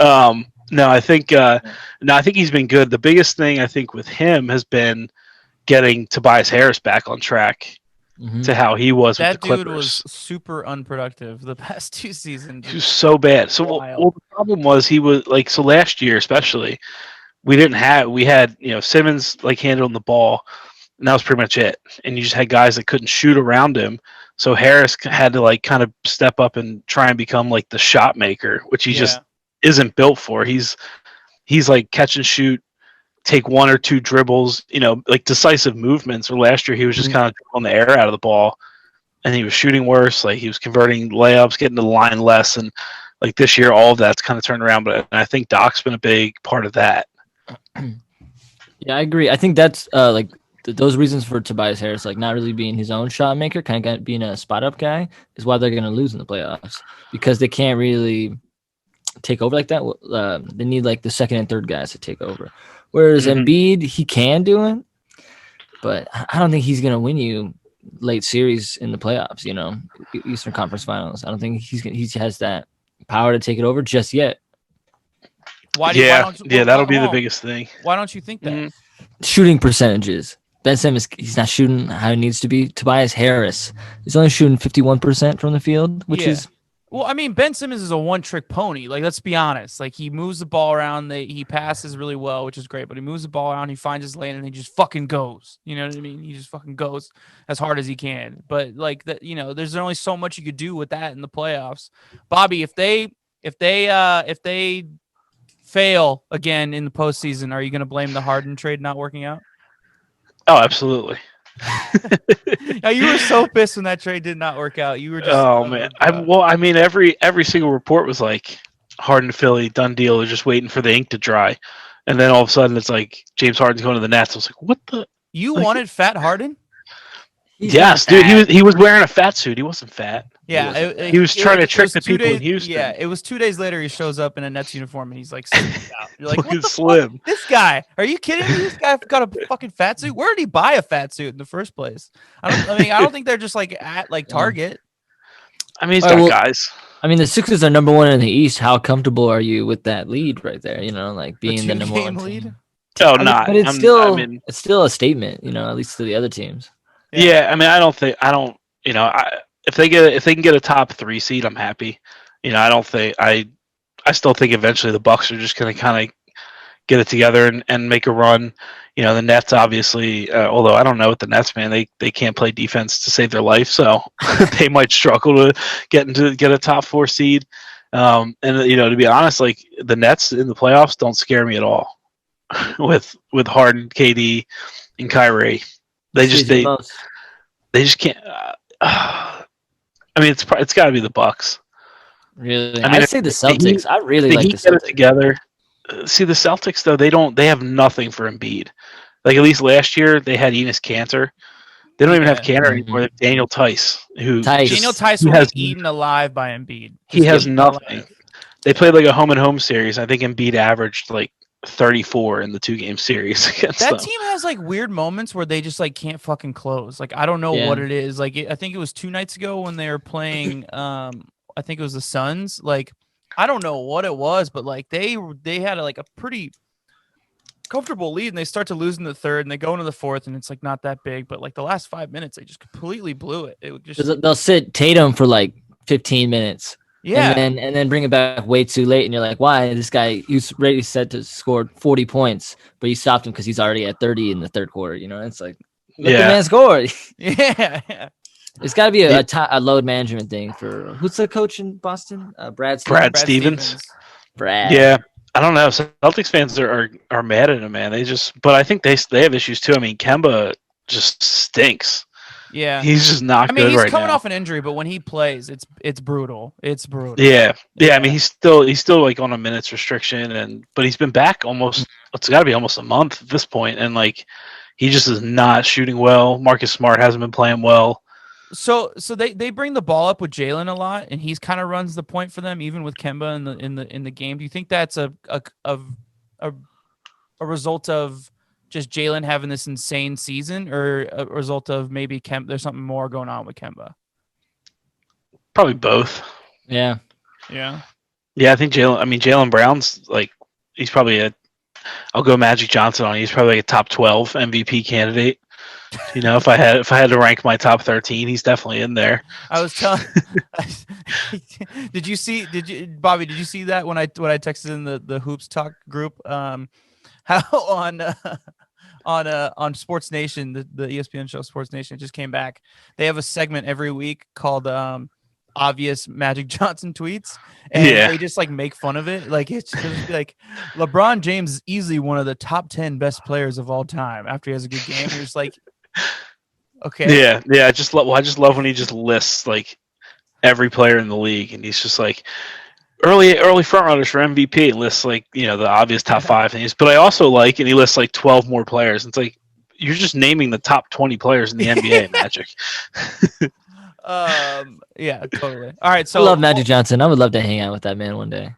I think he's been good. The biggest thing I think with him has been getting Tobias Harris back on track to how he was with the Clippers. That dude was super unproductive the past 2 seasons. He was so bad. So, the problem was he was like, so last year especially, we had Simmons like handling the ball, and that was pretty much it. And you just had guys that couldn't shoot around him. So Harris had to like kind of step up and try and become like the shot maker, which he just isn't built for. He's like catch and shoot, take 1 or 2 dribbles, like decisive movements. Or last year he was just kind of on the air out of the ball, and he was shooting worse. Like he was converting layups, getting to the line less, and like this year all of that's kind of turned around. But I think Doc's been a big part of that. Yeah, I agree. I think that's those reasons for Tobias Harris, like not really being his own shot maker, kind of being a spot up guy, is why they're going to lose in the playoffs, because they can't really take over like that. They need like the second and third guys to take over. Whereas Embiid, he can do it, but I don't think he's going to win you late series in the playoffs. Eastern Conference Finals. I don't think he has that power to take it over just yet. That'll be the biggest thing. Why don't you think that? Shooting percentages. Ben Simmons, he's not shooting how he needs to be. Tobias Harris is only shooting 51% from the field, which is... Well, I mean, Ben Simmons is a one-trick pony. Like, let's be honest. Like, he moves the ball around. He passes really well, which is great. But he moves the ball around. He finds his lane, and he just fucking goes. You know what I mean? He just fucking goes as hard as he can. But, like, there's only so much you could do with that in the playoffs. Bobby, if they fail again in the postseason, are you going to blame the Harden trade not working out? Oh, absolutely. You were so pissed when that trade did not work out. You were just man. Every single report was like Harden to Philly, done deal. They're just waiting for the ink to dry, and then all of a sudden it's like James Harden's going to the Nets. I was like, what the? You wanted Fat Harden? Yes, dude. He was wearing a fat suit. He wasn't fat. Yeah, He was trying to trick the people in Houston. Yeah, it was 2 days later. He shows up in a Nets uniform and he's like, out. You're like, Looking what the slim. fuck? This guy? Are you kidding me? This guy got a fucking fat suit. Where did he buy a fat suit in the first place? I don't think they're just like at like Target. I mean, he's got guys. I mean, the Sixers are number 1 in the East. How comfortable are you with that lead right there? You know, like being the number 1 lead. team. Oh, not. But it's still a statement. You know, at least to the other teams. Yeah, I mean, I don't. You know, if they can get a top 3 seed, I'm happy. You know, I still think eventually the Bucks are just going to kind of get it together and make a run. You know, the Nets obviously, although I don't know with the Nets, man, they can't play defense to save their life, so they might struggle to get a top 4 seed. And you know, to be honest, like the Nets in the playoffs don't scare me at all. with Harden, KD, and Kyrie, they just can't. I mean, it's got to be the Bucks. Really, I'd say the Celtics. I really like the Celtics. Get it together. See, the Celtics though, they have nothing for Embiid. Like at least last year they had Enes Kanter. They don't even have Kanter anymore. They have Daniel Tice, Daniel Tice will be eaten alive by Embiid. He has nothing. They played like a home-and-home series. I think Embiid averaged like 34 in the 2-game series against them. That team has like weird moments where they just like can't fucking close. Like I don't know what it is. Like I think it was 2 nights ago when they were playing. I think it was the Suns. Like I don't know what it was, but like they had like a pretty comfortable lead, and they start to lose in the third, and they go into the fourth, and it's like not that big. But like the last 5 minutes, they just completely blew it. It would just they'll sit Tatum for like 15 minutes. Yeah, and then bring it back way too late, and you're like, why? This guy, you ready set to score 40 points, but you stopped him because he's already at 30 in the third quarter. You know, it's like, let the man score. Yeah. It's got to be a load management thing for who's the coach in Boston? Brad Stevens. Brad. Yeah, I don't know. Celtics fans are mad at him, man. But I think they have issues too. I mean, Kemba just stinks. Yeah, he's just not good right now. He's coming off an injury, but when he plays, it's brutal. It's brutal. Yeah. I mean, he's still like on a minutes restriction, but he's been back almost. It's got to be almost a month at this point, and like he just is not shooting well. Marcus Smart hasn't been playing well. So they bring the ball up with Jalen a lot, and he's kind of runs the point for them, even with Kemba in the game. Do you think that's a result of just Jalen having this insane season, or a result of maybe there's something more going on with Kemba? Probably both. Yeah. I think Jalen Brown's like, he's probably I'll go Magic Johnson on. He's probably like a top 12 MVP candidate. You know, if I had to rank my top 13, he's definitely in there. I was telling. Bobby? Did you see that when I texted in the Hoops Talk group? How on Sports Nation, the ESPN show Sports Nation, it just came back. They have a segment every week called obvious Magic Johnson tweets, and they just like make fun of it. Like it's just like LeBron James is easily one of the top 10 best players of all time after he has a good game. You're just like, okay, I just love when he just lists like every player in the league, and he's just like early front runners for MVP, and lists like, you know, the obvious top 5 things. But I also like, and he lists like 12 more players. It's like you're just naming the top 20 players in the NBA, Magic. Yeah, totally. All right, so I love Magic Johnson. I would love to hang out with that man one day.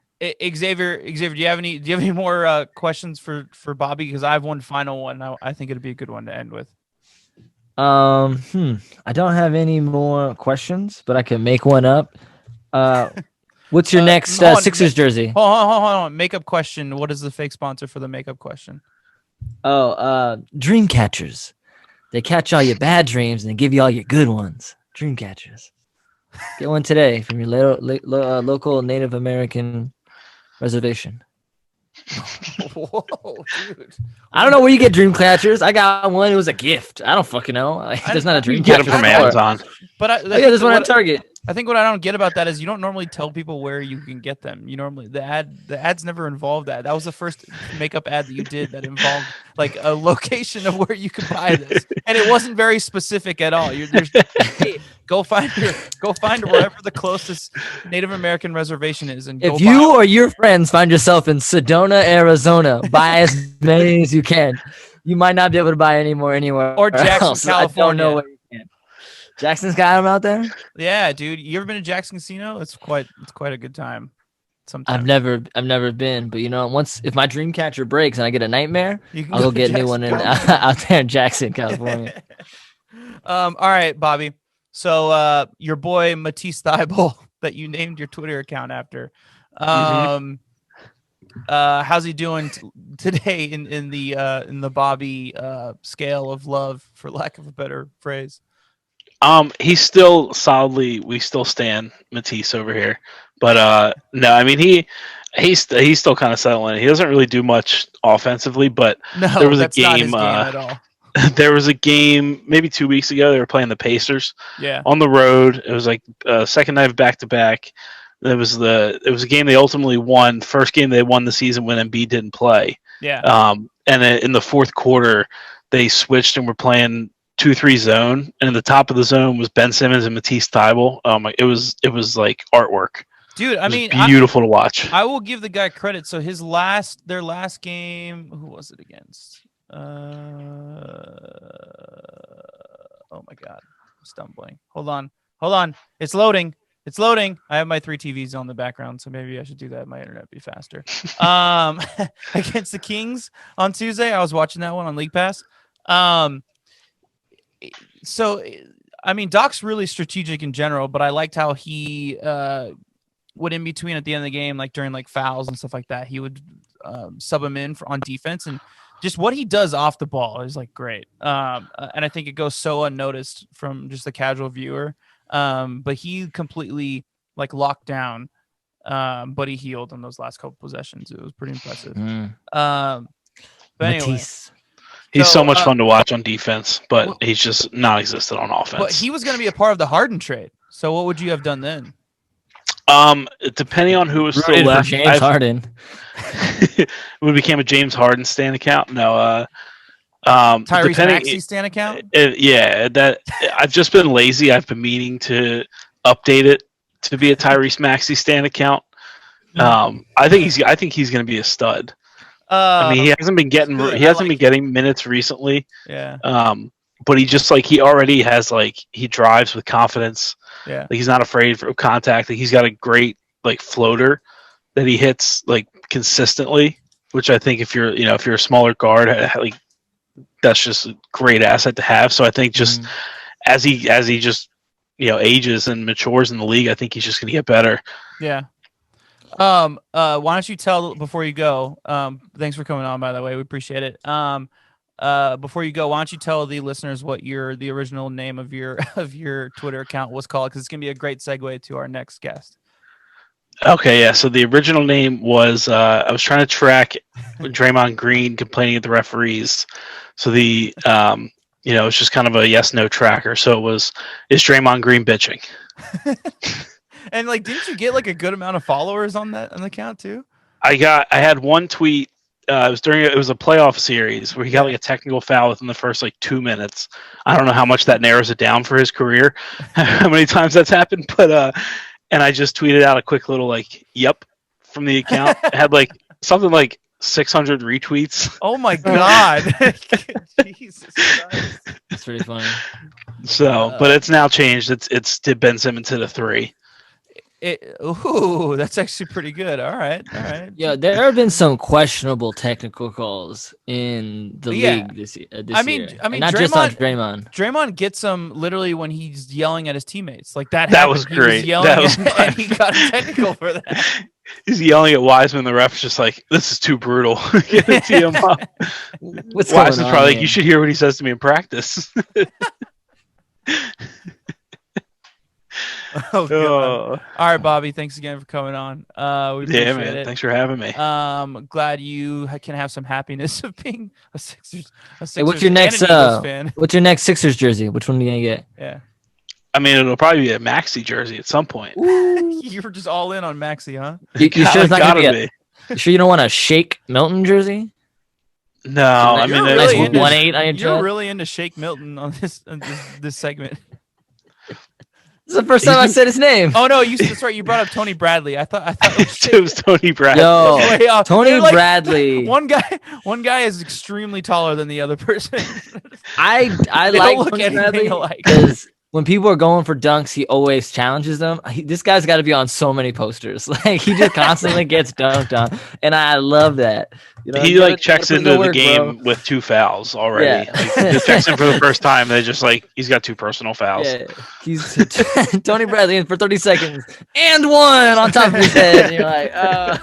Xavier, do you have any more questions for Bobby? Because I have one final one. I think it'd be a good one to end with. I don't have any more questions, but I can make one up. What's your next Sixers jersey? Hold on. Makeup question. What is the fake sponsor for the makeup question? Dream catchers. They catch all your bad dreams and they give you all your good ones. Dream catchers. Get one today from your local Native American reservation. Whoa, dude. I don't know where you get dream catchers. I got one. It was a gift. I don't fucking know. There's not a dream catcher. Get them from Amazon. But there's one at Target. I think what I don't get about that is you don't normally tell people where you can get them. You normally the ads never involved that. That was the first makeup ad that you did that involved like a location of where you could buy this, and it wasn't very specific at all. Hey, go find wherever the closest Native American reservation is, and if you or your friends find yourself in Sedona, Arizona, buy as many as you can. You might not be able to buy any more anywhere. Or Jackson, else. California. I don't know where you can. Jackson's got him out there. Yeah, dude. You ever been to Jackson Casino? It's quite a good time. Sometimes. I've never been, but if my dream catcher breaks and I get a nightmare, I'll go get a new one out there in Jackson, California. All right, Bobby. So your boy Matisse Thybulle that you named your Twitter account after. How's he doing today in the Bobby scale of love, for lack of a better phrase? He's still solidly. We still stand Matisse over here, but no, I mean he's still kind of settling. He doesn't really do much offensively, but there was a game. Not his game at all. There was a game maybe 2 weeks ago. They were playing the Pacers. Yeah. On the road, it was like second night of back to back. It was a game they ultimately won. First game they won the season when Embiid didn't play. Yeah. And in the fourth quarter, they switched and were playing 2-3 zone, and in the top of the zone was Ben Simmons and Matisse Thybulle. It was like artwork. Dude, I mean, beautiful to watch. I will give the guy credit. So their last game, who was it against? Oh my God, I'm stumbling. Hold on. It's loading. I have my 3 TVs on the background, so maybe I should do that. My internet be faster. Against the Kings on Tuesday, I was watching that one on League Pass. So, I mean, Doc's really strategic in general, but I liked how he would in between at the end of the game, like during like fouls and stuff like that, he would sub him in on defense, and just what he does off the ball is like great. And I think it goes so unnoticed from just the casual viewer. But he completely like locked down, but he healed on those last couple possessions. It was pretty impressive. But anyway. He's so much fun to watch on defense, but he's just non-existent on offense. But he was going to be a part of the Harden trade. So what would you have done then? Depending on who was still left, James Harden. It became a James Harden stan account. No, Tyrese Maxey stan account. That I've just been lazy. I've been meaning to update it to be a Tyrese Maxey stan account. I think he's going to be a stud. I mean, he hasn't been getting minutes recently. Yeah. But he already has he drives with confidence. Yeah. Like, he's not afraid of contact. Like, he's got a great floater that he hits consistently, which I think if you're a smaller guard, that's just a great asset to have. So I think just as he just ages and matures in the league, I think he's just going to get better. Yeah. Why don't you tell before you go? Thanks for coming on, by the way. We appreciate it. Before you go, why don't you tell the listeners what the original name of your Twitter account was called? Because it's gonna be a great segue to our next guest. Okay, yeah. So the original name was I was trying to track Draymond Green complaining at the referees. So it's just kind of a yes/no tracker. So is Draymond Green bitching? And didn't you get a good amount of followers on the account too? I had one tweet. It was a playoff series where he got a technical foul within the first 2 minutes. I don't know how much that narrows it down for his career, how many times that's happened, but and I just tweeted out a quick little yep from the account. It had something like 600 retweets. Oh my God. Jesus Christ. That's pretty funny. So, but it's now changed. It's to Ben Simmons hit a 3. That's actually pretty good. All right. Yeah, there have been some questionable technical calls in the league this year. I mean, not just on Draymond. Draymond gets them literally when he's yelling at his teammates. That was great. And he got a technical for that. He's yelling at Wiseman. The ref's just this is too brutal. Get it to him up. Wiseman's probably you should hear what he says to me in practice. Oh, God. All right, Bobby. Thanks again for coming on. We appreciate it. Thanks for having me. Glad you can have some happiness of being a Sixers. Hey, what's your next fan. What's your next Sixers jersey? Which one are you gonna get? Yeah. I mean, it'll probably be a Maxey jersey at some point. You were just all in on Maxey, huh? You sure it's not gonna be? You sure you don't want a Shake Milton jersey? No, I mean, really nice 1-8 on your You're really into Shake Milton on this segment. This is the first time I said his name. Oh no, that's right. You brought up Tony Bradley. I thought it was Tony Bradley. Yo, Tony Bradley. One guy is extremely taller than the other person. I like Tony Bradley because when people are going for dunks, he always challenges them. This guy's got to be on so many posters. Like he just constantly gets dunked on, and I love that. You know, he checks into the game with 2 fouls already. Yeah. He checks in for the first time. They just he's got 2 personal fouls. Yeah, he's Tony Bradley in for 30 seconds and 1 on top of his head. And you're like,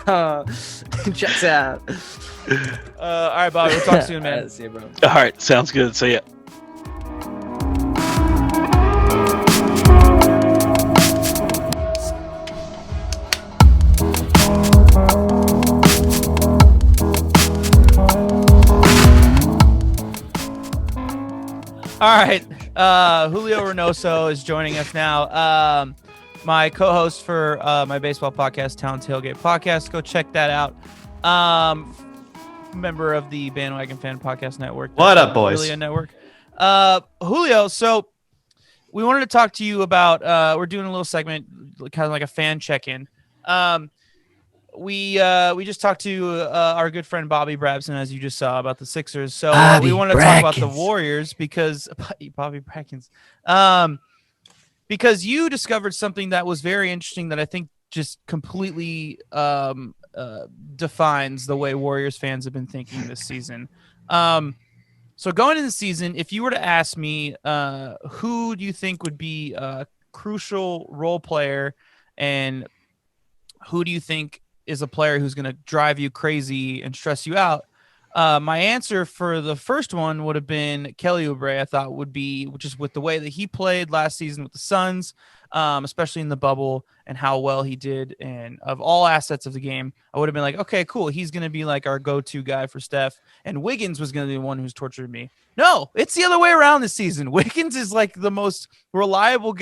oh, checks out. All right, Bobby. We'll talk soon, man. All right, see you, bro. All right, sounds good. See ya. All right. Julio Reynoso is joining us now. My co-host for my baseball podcast, Town Tailgate Podcast. Go check that out. Member of the Bandwagon Fan Podcast Network. What up, boys? Really a network. Julio, so we wanted to talk to you about we're doing a little segment, kind of like a fan check-in. We just talked to our good friend Bobby Brabson, as you just saw, about the Sixers. So we wanted to talk about the Warriors because Bobby Brackens, because you discovered something that was very interesting that I think just completely defines the way Warriors fans have been thinking this season. So going into the season, if you were to ask me, who do you think would be a crucial role player, and who do you think is a player who's going to drive you crazy and stress you out? My answer for the first one would have been Kelly Oubre. I thought would be just with the way that he played last season with the Suns, especially in the bubble, and how well he did. And of all assets of the game, I would have been like, okay, cool. He's going to be like our go-to guy for Steph. And Wiggins was going to be the one who's tortured me. No, it's the other way around this season. Wiggins is like the most reliable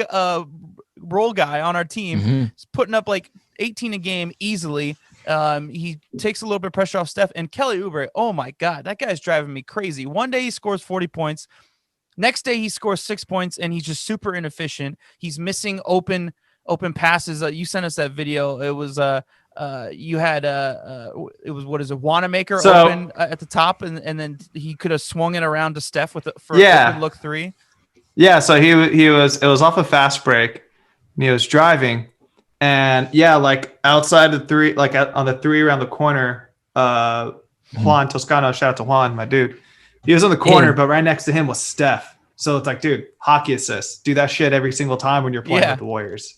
role guy on our team. Mm-hmm. He's putting up like 18 a game easily. He takes a little bit of pressure off Steph. And Kelly Oubre, oh my God, that guy's driving me crazy. One day he scores 40 points. Next day he scores 6 points, and he's just super inefficient. He's missing open passes. You sent us that video. It was you had it was what is it, Wanamaker open at the top, and then he could have swung it around to Steph a good look 3. Yeah, so it was off a fast break, and he was driving. And yeah, like outside the 3, like on the 3 around the corner, Juan Toscano, shout out to Juan, my dude. He was on the corner, but right next to him was Steph. So it's like, dude, hockey assists. Do that shit every single time when you're playing with the Warriors.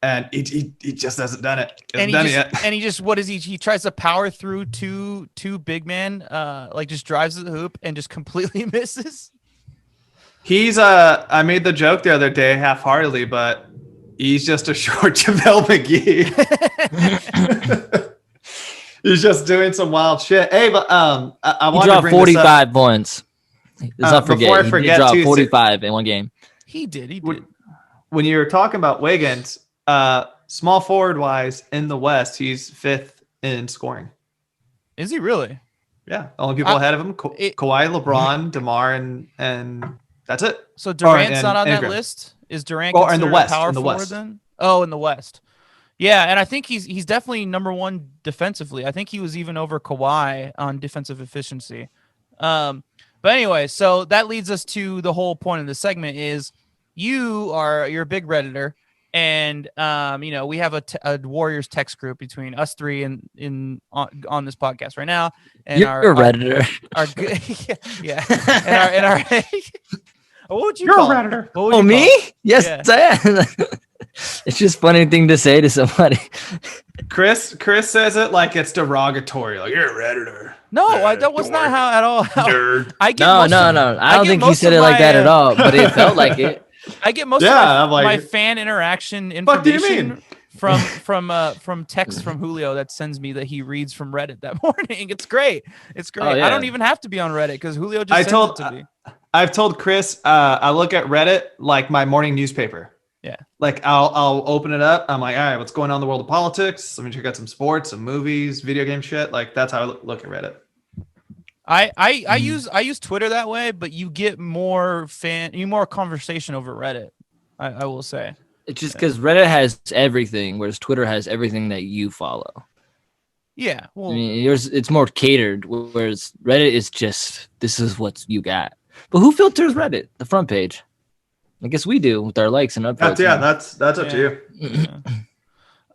And he just hasn't done it. And he just what is he? He tries to power through two big men, like just drives to the hoop and just completely misses. He's I made the joke the other day half-heartedly, but he's just a short JaVale McGee. He's just doing some wild shit. Hey, but I want to bring 45 points. Let's not forget. Before I forget, he dropped 45 in one game. He did. When you were talking about Wiggins, small forward wise in the West, he's 5th in scoring. Is he really? Yeah, only people ahead of him: Kawhi, LeBron, DeMar, and that's it. So Durant's not on that list. Is Durant considered in the West? a power in the forward West. then? Oh, in the West. Yeah, and I think he's definitely number 1 defensively. I think he was even over Kawhi on defensive efficiency. But anyway, so that leads us to the whole point of the segment is you're a big Redditor, and we have a Warriors text group between us 3 and on this podcast right now. And you're a Redditor. Our yeah. And our what would you You're call a Redditor. Oh, me? Yes, I am. It's just a funny thing to say to somebody. Chris says it like it's derogatory. Like, you're a Redditor. No, that was not how at all. Nerd. No. I don't think he said it like that at all, but it felt like it. I get most of my fan interaction information from text from Julio that sends me that he reads from Reddit that morning. It's great. It's great. Oh, yeah. I don't even have to be on Reddit because Julio just sends it to me. I've told Chris I look at Reddit like my morning newspaper. Yeah. Like I'll open it up. I'm like, all right, what's going on in the world of politics? Let me check out some sports, some movies, video game shit. Like that's how I look at Reddit. I use Twitter that way, but you get more conversation over Reddit. I will say. It's just because Reddit has everything, whereas Twitter has everything that you follow. Yeah. Well, I mean, it's more catered, whereas Reddit is just this is what you got. But who filters Reddit? The front page. I guess we do with our likes and upvotes. That's up to you.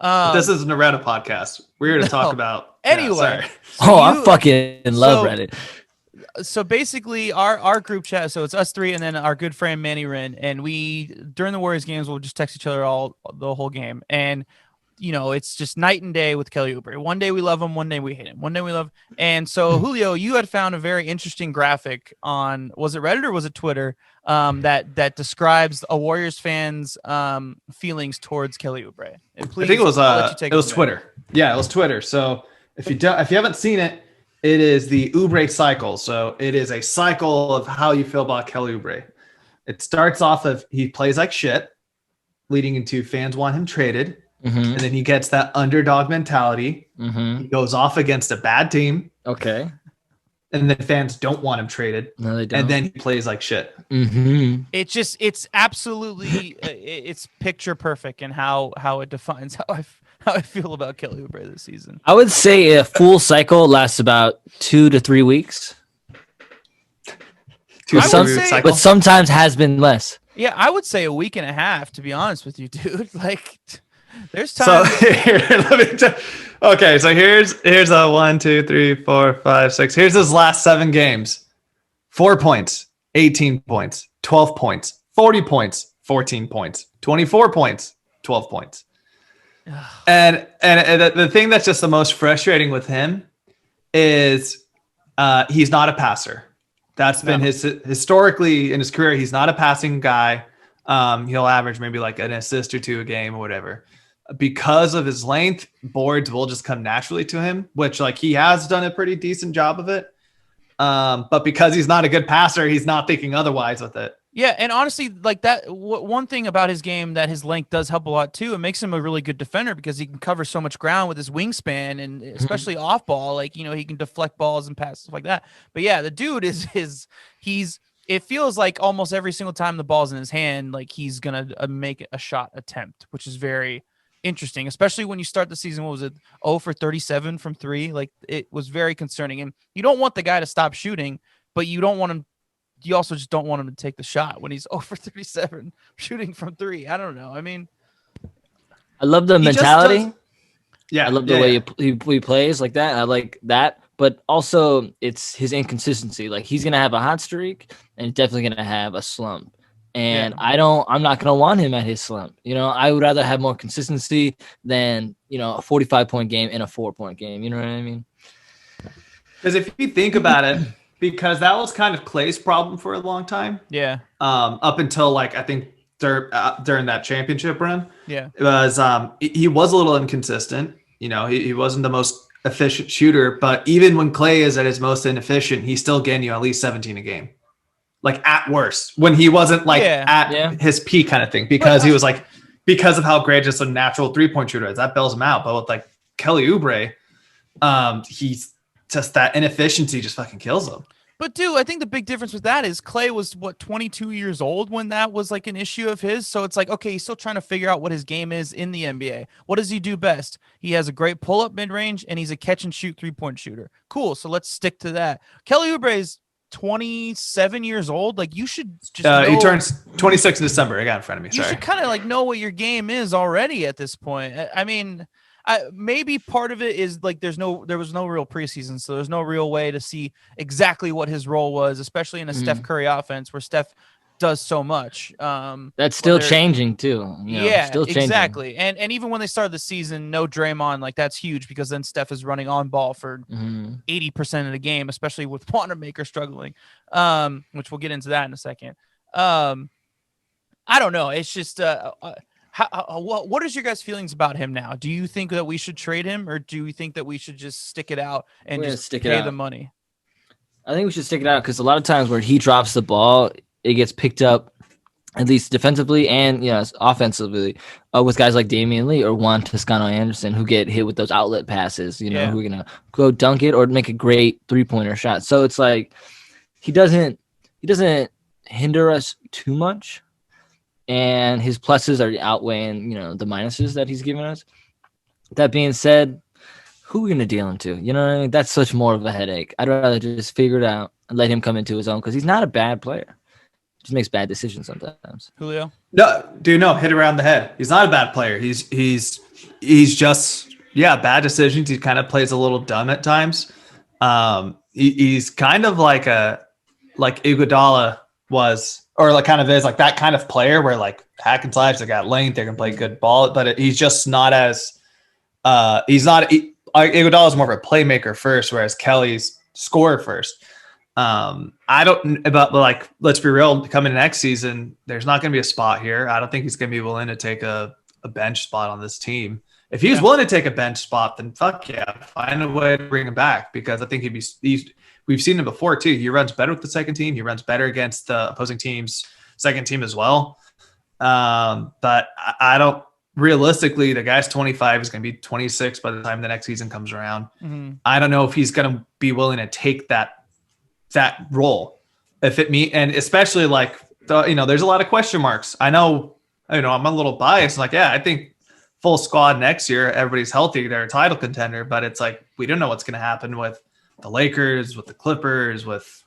Yeah. This isn't a Reddit podcast. We're here to talk about. Anyway, I fucking love Reddit. So basically, our group chat. So it's us three, and then our good friend Manny Wren, and we during the Warriors games we'll just text each other the whole game, and it's just night and day with Kelly Oubre. One day we love him, one day we hate him. One day we love. And so Julio, you had found a very interesting graphic on, was it Reddit or was it Twitter, that describes a Warriors fan's feelings towards Kelly Oubre. And please, I think it was Twitter. Yeah, it was Twitter. So if you haven't seen it, it is the Oubre cycle. So it is a cycle of how you feel about Kelly Oubre. It starts off of he plays like shit, leading into fans want him traded. Mm-hmm. And then he gets that underdog mentality. Mm-hmm. He goes off against a bad team. Okay. And then fans don't want him traded. No, they don't. And then he plays like shit. Mm-hmm. It's absolutely it's picture perfect in how it defines how I feel about Kelly Oubre this season. I would say a full cycle lasts about 2 to 3 weeks. But sometimes has been less. Yeah, I would say a week and a half, to be honest with you, dude. Like, there's time. So okay, so here's a 1, 2, 3, 4, 5, 6. Here's his last 7 games: 4 points, 18 points, 12 points, 40 points, 14 points, 24 points, 12 points. And the thing that's just the most frustrating with him is he's not a passer. That's been historically in his career. He's not a passing guy. He'll average maybe like an assist or 2 a game or whatever. Because of his length, boards will just come naturally to him, which like he has done a pretty decent job of it. But because he's not a good passer, he's not thinking otherwise with it. Yeah, and honestly, like that, one thing about his game that his length does help a lot too. It makes him a really good defender because he can cover so much ground with his wingspan, and especially off ball, like he can deflect balls and pass stuff like that. But yeah, the dude it feels like almost every single time the ball's in his hand, like he's gonna make a shot attempt, which is very interesting, especially when you start the season. What was it? 0 for 37 from 3. Like it was very concerning, and you don't want the guy to stop shooting, but you don't want him. You also just don't want him to take the shot when he's 0 for 37 shooting from 3. I don't know. I mean, I love the mentality. I love the way he plays like that. I like that, but also it's his inconsistency. Like he's gonna have a hot streak and he's definitely gonna have a slump. And I'm not gonna want him at his slump. I would rather have more consistency than a 45-point game and a 4-point game. You know what I mean? Because if you think about it. Because that was kind of Clay's problem for a long time. Yeah. Up until like I think during that championship run. Yeah. It was he was a little inconsistent. He wasn't the most efficient shooter, but even when Clay is at his most inefficient, he's still getting you at least 17 a game. Like at worst, when he wasn't like at his peak kind of thing, because he was like because of how great just a natural 3-point shooter is, that bails him out. But with like Kelly Oubre, he's just that inefficiency just fucking kills him. But dude, I think the big difference with that is Clay was 22 years old when that was like an issue of his. So it's like, okay, he's still trying to figure out what his game is in the NBA. What does he do best? He has a great pull-up mid-range and he's a catch and shoot 3-point shooter. Cool. So let's stick to that. Kelly Oubre is 27 years old. Like you should just he turns 26 in December. I got it in front of me. You should kind of like know what your game is already at this point. I mean, maybe part of it is like there was no real preseason, so there's no real way to see exactly what his role was, especially in a Steph Curry offense where Steph does so much. That's still changing too. Still changing. Exactly. And even when they started the season, no Draymond, like that's huge because then Steph is running on ball for 80% of the game, especially with Wanamaker struggling, which we'll get into that in a second. I don't know. It's just what is your guys' feelings about him now? Do you think that we should trade him, or do you think that we should just stick it out and just pay the money? I think we should stick it out because a lot of times where he drops the ball, it gets picked up, at least defensively and offensively, with guys like Damian Lee or Juan Toscano-Anderson who get hit with those outlet passes, who are gonna go dunk it or make a great 3-pointer shot. So it's like he doesn't hinder us too much. And his pluses are outweighing, the minuses that he's giving us. That being said, who are we going to deal him to? You know what I mean? That's such more of a headache. I'd rather just figure it out and let him come into his own because he's not a bad player. Just makes bad decisions sometimes. Julio? No, dude, no, hit around the head. He's not a bad player. He's just bad decisions. He kind of plays a little dumb at times. He's kind of like Iguodala was, or like kind of is like that kind of player where like hack and slash, they got length, they can play good ball, but he's just not as Iguodala is more of a playmaker first, whereas Kelly's scorer first. But like, let's be real, coming next season, there's not going to be a spot here. I don't think he's going to be willing to take a bench spot on this team. If he's willing to take a bench spot, then fuck yeah, find a way to bring him back, because I think we've seen him before too. He runs better with the second team. He runs better against the opposing team's second team as well. But I don't, realistically, the guy's 25, is going to be 26 by the time the next season comes around. Mm-hmm. I don't know if he's going to be willing to take that role, and especially like there's a lot of question marks. I know I'm a little biased. Like, yeah, I think full squad next year, everybody's healthy, they're a title contender, but it's like we don't know what's going to happen with the Lakers, with the Clippers, with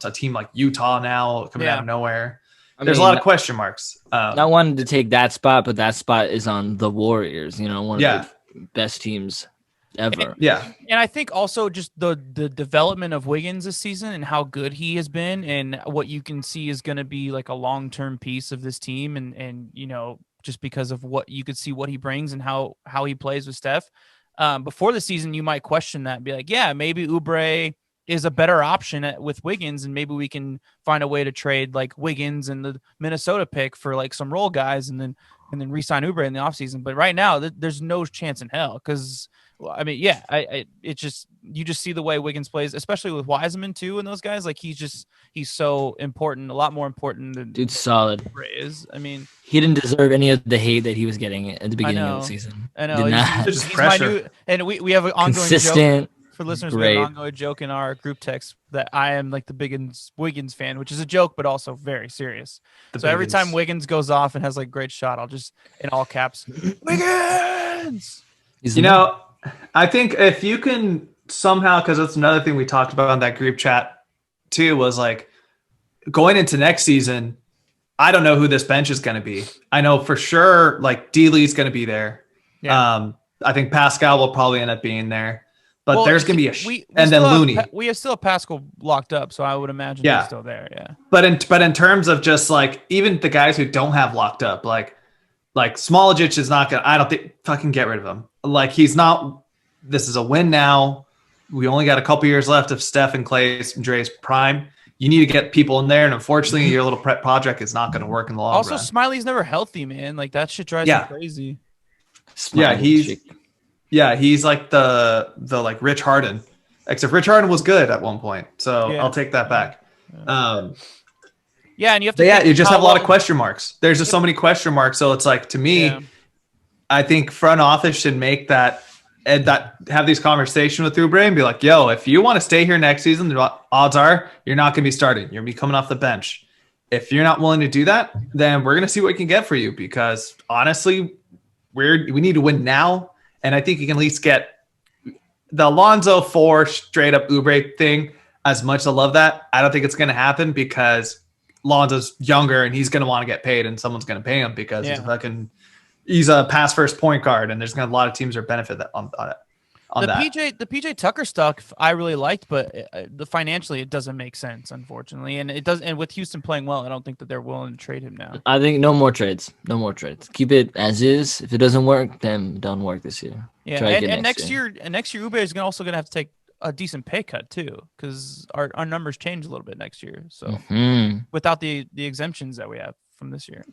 a team like Utah now coming out of nowhere. There's a lot of question marks. Not wanting to take that spot, but that spot is on the Warriors, one of the best teams ever. And I think also just the development of Wiggins this season and how good he has been, and what you can see is going to be like a long-term piece of this team, and just because of what you could see what he brings and how he plays with Steph. Before the season, you might question that and be like, yeah, maybe Oubre is a better option with Wiggins, and maybe we can find a way to trade like Wiggins and the Minnesota pick for like some role guys, and then re-sign Oubre in the offseason. But right now, there's no chance in hell, because you just see the way Wiggins plays, especially with Wiseman too, and those guys. Like he's so important, a lot more important than dude's solid. Is. I mean, he didn't deserve any of the hate that he was getting at the beginning of the season. I know. He's pressure. And we have an ongoing consistent joke. For listeners, we have an ongoing joke in our group text that I am like the biggest Wiggins fan, which is a joke, but also very serious. Every time Wiggins goes off and has like great shot, I'll just in all caps, Wiggins. I think if you can somehow, because that's another thing we talked about on that group chat too, was like going into next season, I don't know who this bench is going to be. I know for sure like D-Lee's going to be there. Yeah. I think Pascal will probably end up being there. But there's going to be and then Looney. We have still Pascal locked up, so I would imagine he's still there. Yeah. But in terms of just like even the guys who don't have locked up, like Smolijic is not going to, I don't think, fucking get rid of him. Like he's not, this is a win now. We only got a couple years left of Steph and Clay's and Dre's prime. You need to get people in there, and unfortunately your little prep project is not going to work in the long run. Also, Smiley's never healthy, man. Like that shit drives me crazy. He's like the like Rich Harden, except Rich Harden was good at one point. So I'll take that back. And you have to. You just have a lot of question marks. There's just so many question marks. So it's like, to me, I think front office should make that have these conversations with Oubre and be like, yo, if you want to stay here next season, the odds are you're not going to be starting. You're going to be coming off the bench. If you're not willing to do that, then we're going to see what we can get for you, because honestly, we need to win now. And I think you can at least get the Alonzo 4 straight up Oubre thing. As much as I love that, I don't think it's going to happen, because Lonzo's younger and he's going to want to get paid, and someone's going to pay him because he's a pass first point guard, and there's going to be a lot of teams that benefit on that. The PJ Tucker stuff I really liked, but financially it doesn't make sense, unfortunately, and it does. And with Houston playing well, I don't think that they're willing to trade him now. I think no more trades. Keep it as is. If it doesn't work, then don't work this year. Yeah, and next year Oubre is also going to have to take a decent pay cut too, because our numbers change a little bit next year. So without the exemptions that we have from this year,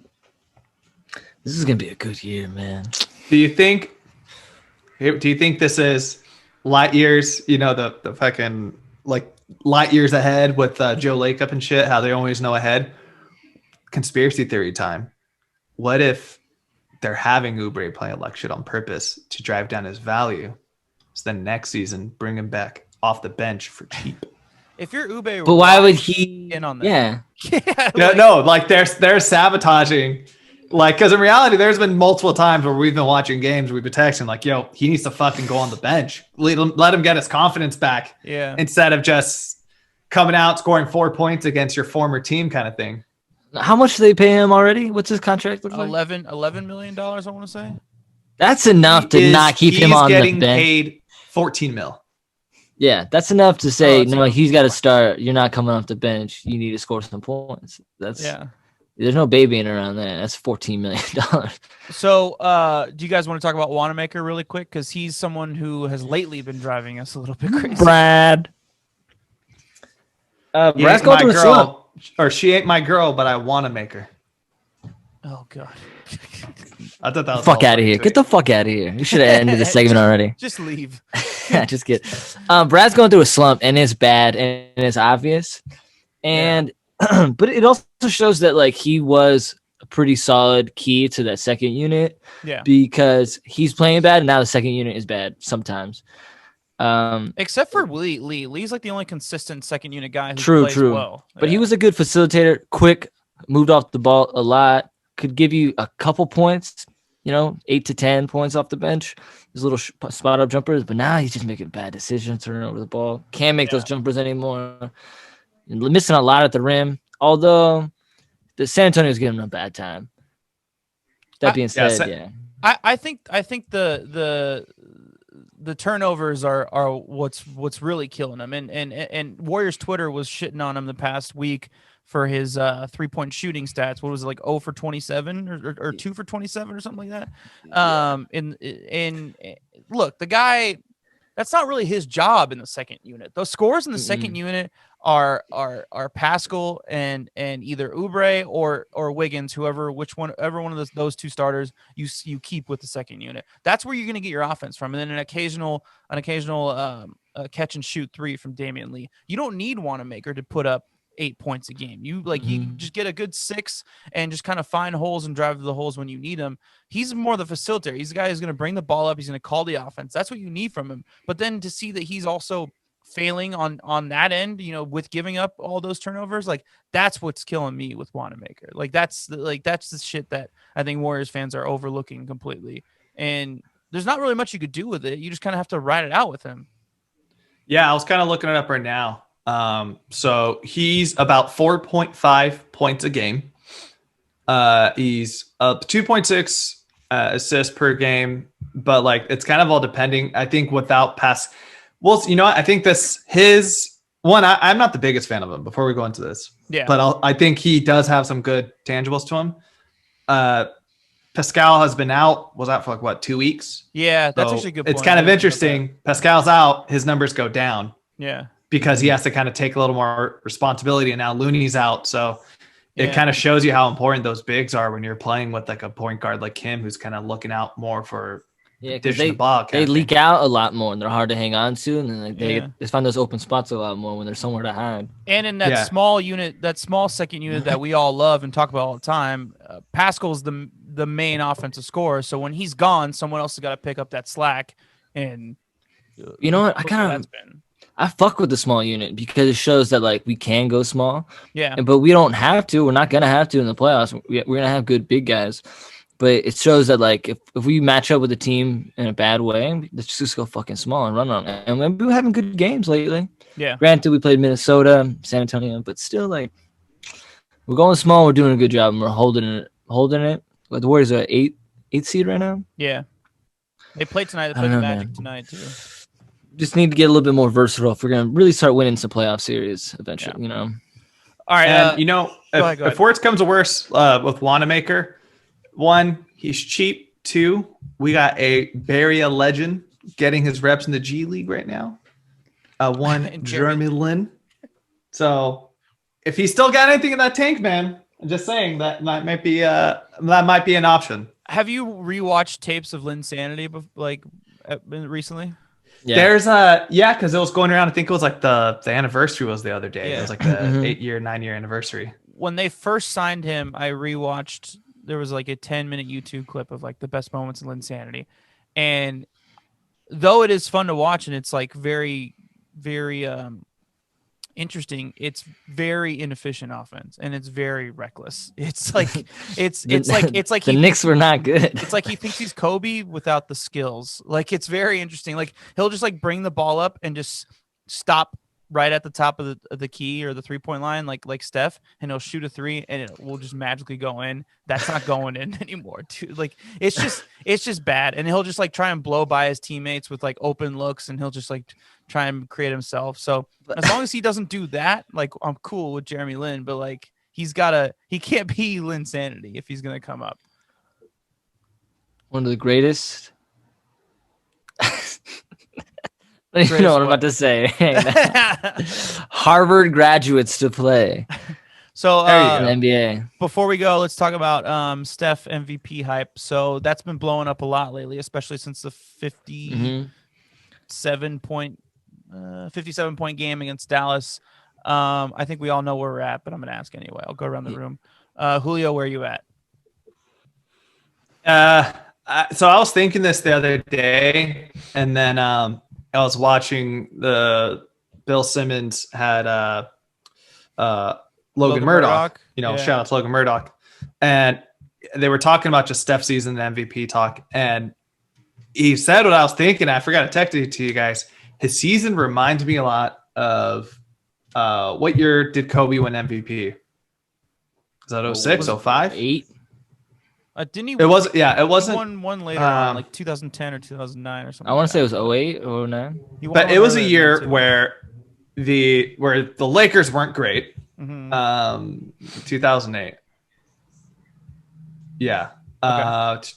this is going to be a good year, man. Do you think this is light years, the fucking like light years ahead with Joe Lacob and shit, how they always know ahead? Conspiracy theory time. What if they're having Oubre play like shit on purpose to drive down his value, so then next season bring him back off the bench for cheap? If you're Oubre, but why would he in on that? They're sabotaging. Like, because in reality, there's been multiple times where we've been watching games, we've been texting like, yo, he needs to fucking go on the bench. Let him get his confidence back. Yeah. Instead of just coming out, scoring 4 points against your former team kind of thing. How much do they pay him already? What's his contract look like? $11 million, I want to say. That's enough to not keep him on the getting bench. paid 14 mil. Yeah, that's enough to say, that's no, enough. he's got to start. You're not coming off the bench. You need to score some points. There's no babying around there. That's $14 million. So, do you guys want to talk about Wanamaker really quick? Because he's someone who has lately been driving us a little bit crazy. Brad. He Brad's ain't going my through a slump. girl, or she ain't my girl, but I want to make her. Oh God. I thought that was Fuck all out of here. sweet. Get the fuck out of here. You should have ended the segment already. Just leave. Just kidding. Brad's going through a slump, and it's bad, and it's obvious. And but it also shows that like he was a pretty solid key to that second unit. Yeah. Because he's playing bad, and now the second unit is bad sometimes. Except for Lee. Lee's like the only consistent second unit guy who True. plays well. But he was a good facilitator, quick, moved off the ball a lot, could give you a couple points, 8 to 10 points off the bench. His little spot up jumpers, but now he's just making bad decisions, turning over the ball. Can't make those jumpers anymore. And missing a lot at the rim. Although the San Antonio's giving him a bad time. That being said, I think the turnovers are what's really killing him. And Warriors Twitter was shitting on him the past week for his 3-point shooting stats. What was it, like 0 for 27 or 2 for 27 or something like that? And look, the guy, that's not really his job in the second unit. Those scores in the second unit are Pascal and either Oubre or Wiggins, whichever one of those two starters you keep with the second unit. That's where you're going to get your offense from, and then an occasional catch and shoot 3 from Damian Lee. You don't need Wanamaker to put up 8 points a game. You just get a good 6 and just kind of find holes and drive to the holes when you need them. He's more the facilitator. He's the guy who's going to bring the ball up. He's going to call the offense. That's what you need from him. But then to see that he's also failing on that end, with giving up all those turnovers, like that's what's killing me with Wanamaker. That's the shit that I think Warriors fans are overlooking completely. And there's not really much you could do with it. You just kind of have to ride it out with him. Yeah, I was kind of looking it up right now. So he's about 4.5 points a game. He's up 2.6 assists per game, but like it's kind of all depending. I think without pass. Well, I think I'm not the biggest fan of him before we go into this. Yeah. But I think he does have some good tangibles to him. Pascal has been out. Was out for 2 weeks? Yeah, that's actually a good point. It's kind of interesting. Pascal's out. His numbers go down. Yeah. Because he has to kind of take a little more responsibility, and now Looney's out. So it kind of shows you how important those bigs are when you're playing with like a point guard like him, who's kind of looking out more for they leak out a lot more and they're hard to hang on to, and then they find those open spots a lot more when there's somewhere to hide. And in that small unit, that small second unit that we all love and talk about all the time, Pascal's the main offensive scorer. So when he's gone, someone else has got to pick up that slack. And you know what? I fuck with the small unit because it shows that like we can go small. Yeah. But we don't have to. We're not gonna have to in the playoffs. We're gonna have good big guys. But it shows that like if we match up with a team in a bad way, let's just go fucking small and run on it. And we've been having good games lately. Yeah. Granted, we played Minnesota, San Antonio, but still like we're going small. We're doing a good job, and we're holding it. Like the Warriors are 8 seed right now. Yeah. They played tonight. They played the Magic tonight too. Just need to get a little bit more versatile if we're gonna really start winning some playoff series eventually. All right. And go ahead. If worse comes to worse with Wanamaker, 1, he's cheap. 2, we got a Barria legend getting his reps in the G League right now. 1, Jeremy Lin. So if he's still got anything in that tank, man, I'm just saying that might be an option. Have you rewatched tapes of Linsanity recently? Yeah. There's because it was going around. I think it was like the anniversary was the other day. Yeah. It was like the 9-year anniversary. When they first signed him, I rewatched. There was like a 10-minute YouTube clip of like the best moments of Linsanity, and though it is fun to watch and it's like very, very interesting, it's very inefficient offense and it's very reckless. It's like it's like the Knicks were not good. It's like he thinks he's Kobe without the skills. Like it's very interesting. Like he'll just like bring the ball up and just stop right at the top of the key or the 3-point line, like Steph, and he'll shoot a 3 and it will just magically go in. That's not going in anymore, dude. Like it's just bad. And he'll just like try and blow by his teammates with like open looks, and he'll just like try and create himself. So as long as he doesn't do that, like I'm cool with Jeremy Lin, but like he can't be Lin Sanity if he's gonna come up. One of the greatest. I don't even know what I'm about to say. Harvard graduates to play. So in the NBA. Before we go, let's talk about Steph MVP hype. So that's been blowing up a lot lately, especially since the 57 point game against Dallas. I think we all know where we're at, but I'm going to ask anyway. I'll go around the room. Julio, where are you at? So I was thinking this the other day, and then I was watching the Bill Simmons had Logan Murdoch. Shout out to Logan Murdoch, and they were talking about just Steph season and MVP talk, and he said what I was thinking. I forgot to text it to you guys. His season reminds me a lot of what year did Kobe win MVP? Is that 06, 05? 8? Didn't he? It wasn't. Yeah, it wasn't. He won one later on, like 2010 or 2009 or something. I want to say it was 08 or 09. But it was a year where the Lakers weren't great. 2008. Yeah. Okay.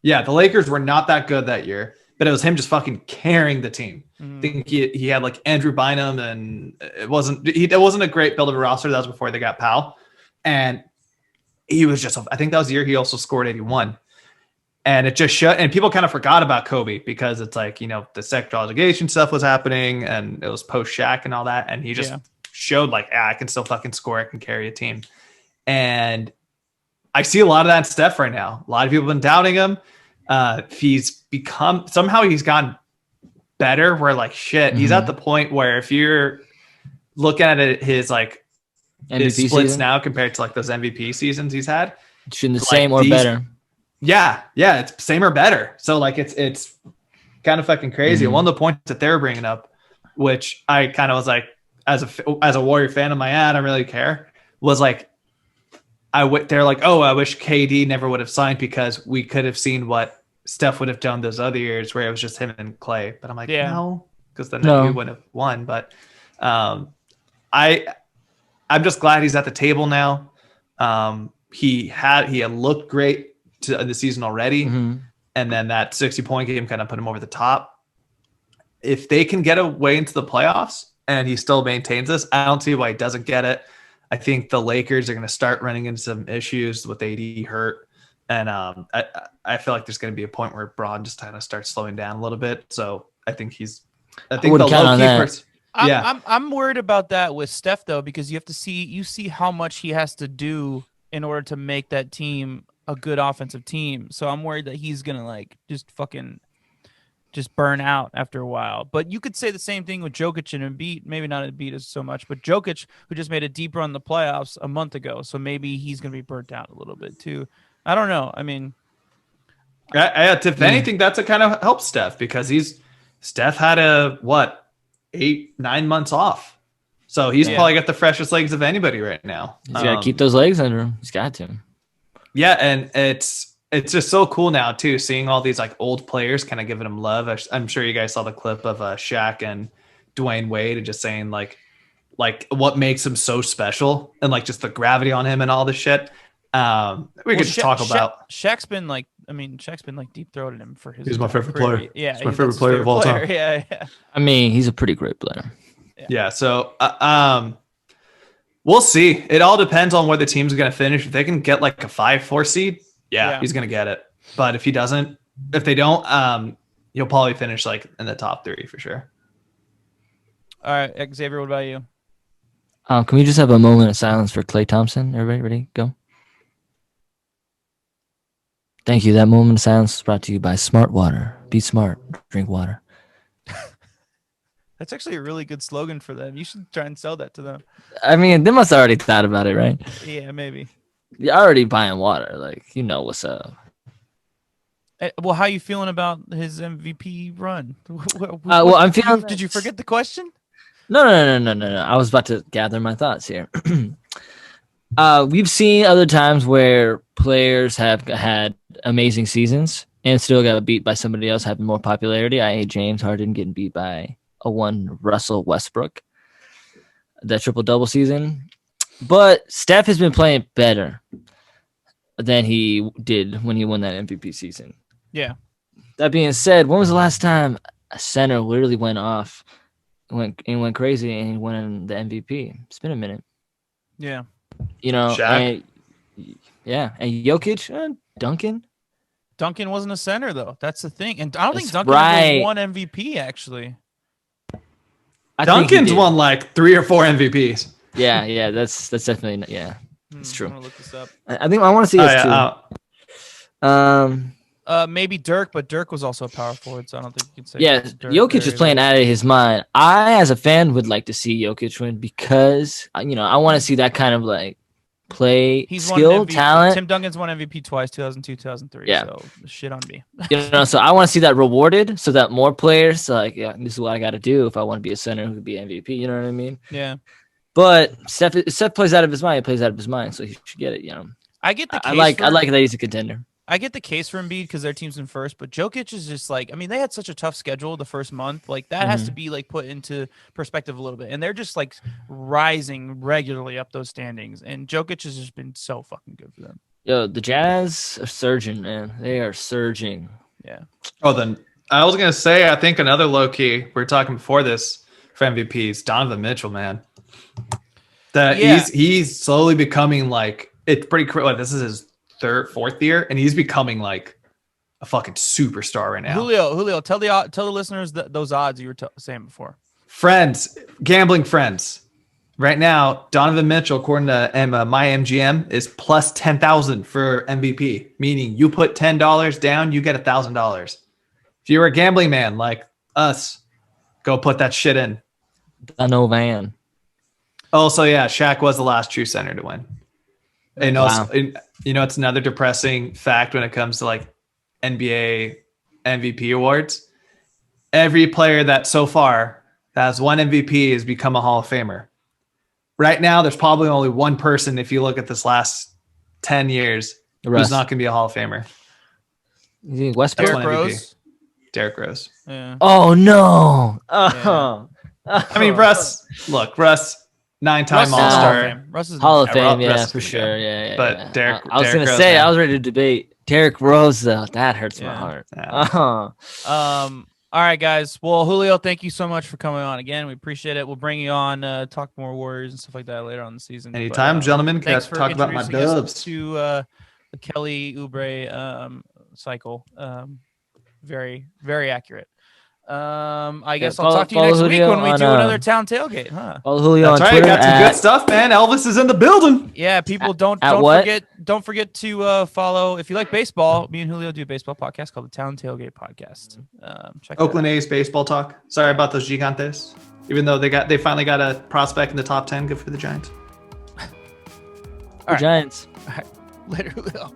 Yeah, the Lakers were not that good that year, but it was him just fucking carrying the team. I think he had like Andrew Bynum, and it wasn't a great build of a roster. That was before they got Powell, and he was just. I think that was the year he also scored 81, and it just showed. And people kind of forgot about Kobe because it's like the sexual allegation stuff was happening, and it was post Shaq and all that, and he just showed like, I can still fucking score. I can carry a team, and I see a lot of that in Steph right now. A lot of people have been doubting him. He's gotten better. Where like shit, he's at the point where if you're looking at it, his like his splits season now compared to like those MVP seasons he's had, shooting the same or better. Yeah, it's same or better. So like it's kind of fucking crazy. One of the points that they were bringing up, which I kind of was like, as a Warrior fan of my ad, I don't really care, was like they're like, oh, I wish KD never would have signed because we could have seen what Steph would have done those other years where it was just him and Clay. But I'm like, no, because then we would have won. But I'm just glad he's at the table now. He had looked great to the season already, and then that 60-point game kind of put him over the top. If they can get away into the playoffs and he still maintains this, I don't see why he doesn't get it. I think the Lakers are going to start running into some issues with AD hurt. And I feel like there's going to be a point where Braun just kind of starts slowing down a little bit. So I think the low key I'm worried about that with Steph though, because you see how much he has to do in order to make that team a good offensive team. So I'm worried that he's going to like just burn out after a while. But you could say the same thing with Jokic and Embiid. Maybe not Embiid as so much, but Jokic, who just made a deep run in the playoffs a month ago. So maybe he's going to be burnt out a little bit too. I don't know. I mean, if anything, that's a kind of helps Steph because Steph had 8-9 months off. So he's probably got the freshest legs of anybody right now. He's got to keep those legs under him. He's got to. Yeah. And it's just so cool now too, seeing all these like old players kind of giving him love. I'm sure you guys saw the clip of Shaq and Dwayne Wade and just saying like what makes him so special and like just the gravity on him and all this shit. We could just talk about Shaq's been like deep throating him for his. He's my favorite player. Yeah, he's my favorite player of all time. Yeah. I mean, he's a pretty great player. Yeah. So, we'll see. It all depends on where the team's going to finish. If they can get like a 5-4 seed, he's going to get it. But if they don't, he'll probably finish like in the top 3 for sure. All right, Xavier, what about you? Can we just have a moment of silence for Klay Thompson? Everybody ready? Go. Thank you. That moment of silence is brought to you by Smart Water. Be smart. Drink water. That's actually a really good slogan for them. You should try and sell that to them. I mean, they must have already thought about it, right? Yeah, maybe. You're already buying water. Like, you know what's up. Well, how you feeling about his MVP run? I'm feeling. Did you forget the question? No. I was about to gather my thoughts here. We've seen other times where players have had amazing seasons and still got beat by somebody else having more popularity. I.e. James Harden getting beat by a one Russell Westbrook. That triple-double season. But Steph has been playing better than he did when he won that MVP season. Yeah. That being said, when was the last time a center literally went off, went crazy, and he won the MVP? It's been a minute. Yeah. You know, Shaq. and Jokic, Duncan. Duncan wasn't a center though. That's the thing, and I don't think That's Duncan right. won MVP actually. I think he Duncan's did. won like 3 or 4 MVPs. Yeah, that's definitely it's true. I'm gonna look this up. I think I want to see this too. Maybe Dirk, but Dirk was also a power forward, so I don't think you can say. Yeah, Dirk Jokic is playing there. out of his mind. I, as a fan, would like to see Jokic win because I want to see that kind of like play, He's skill, won MVP. talent. Tim Duncan's won MVP twice, 2002, 2003. Yeah. So shit on me. So I want to see that rewarded, so that more players like, yeah, this is what I got to do if I want to be a center who could be MVP. You know what I mean? Yeah. But Steph plays out of his mind. He plays out of his mind, so he should get it. I get the case I like for, that he's a contender. I get the case for Embiid because their team's in first, but Jokic is just like, I mean, they had such a tough schedule the first month. Like that has to be like put into perspective a little bit. And they're just like rising regularly up those standings. And Jokic has just been so fucking good for them. Yo, the Jazz are surging, man. They are surging. Yeah. Oh, then I was gonna say, I think another low key. We were talking before this for MVPs, Donovan Mitchell, man. He's slowly becoming like, it's pretty crazy. This is his 4th year, and he's becoming like a fucking superstar right now. Julio, tell the listeners those odds you were saying before. Friends, gambling friends. Right now, Donovan Mitchell, according to my MGM, is plus 10,000 for MVP, meaning you put $10 down, you get $1,000. If you're a gambling man like us, go put that shit in. Donovan. Also, yeah, Shaq was the last true center to win. And Wow. also, it's another depressing fact when it comes to like NBA MVP awards. Every player that so far has won MVP has become a Hall of Famer. Right now, there's probably only one person, if you look at this last 10 years, who's not going to be a Hall of Famer. You think Westbrook? That's Derrick one MVP. Rose. Derrick Rose. Yeah. Oh no! I mean, Russ, 9-time Russ is All-Star. Russ is Hall of Yeah, Fame, Russ yeah, is for gonna sure. go. Yeah. But yeah. Derrick- I was Derrick gonna Rose, say, man. I was ready to debate Derrick Rose, though. That hurts my Yeah. heart. Yeah. All right, guys. Well, Julio, thank you so much for coming on again. We appreciate it. We'll bring you on, talk more Warriors and stuff like that later on in the season. Anytime, gentlemen. Thanks Guys, for talk about my introducing us dubs. to the Kelly Oubre cycle. Very, very accurate. I guess I'll talk to you follow next week Julio when we on, do another town tailgate, huh? Follow Julio That's on right. Twitter. Got some good stuff, man. Elvis is in the building. Yeah, people don't what? forget to follow. If you like baseball, me and Julio do a baseball podcast called the Town Tailgate Podcast. Check it out. Oakland A's baseball talk. Sorry about those Gigantes. Even though they finally got a prospect in the top 10. Good for the Giants. All right. Giants. Later, Julio.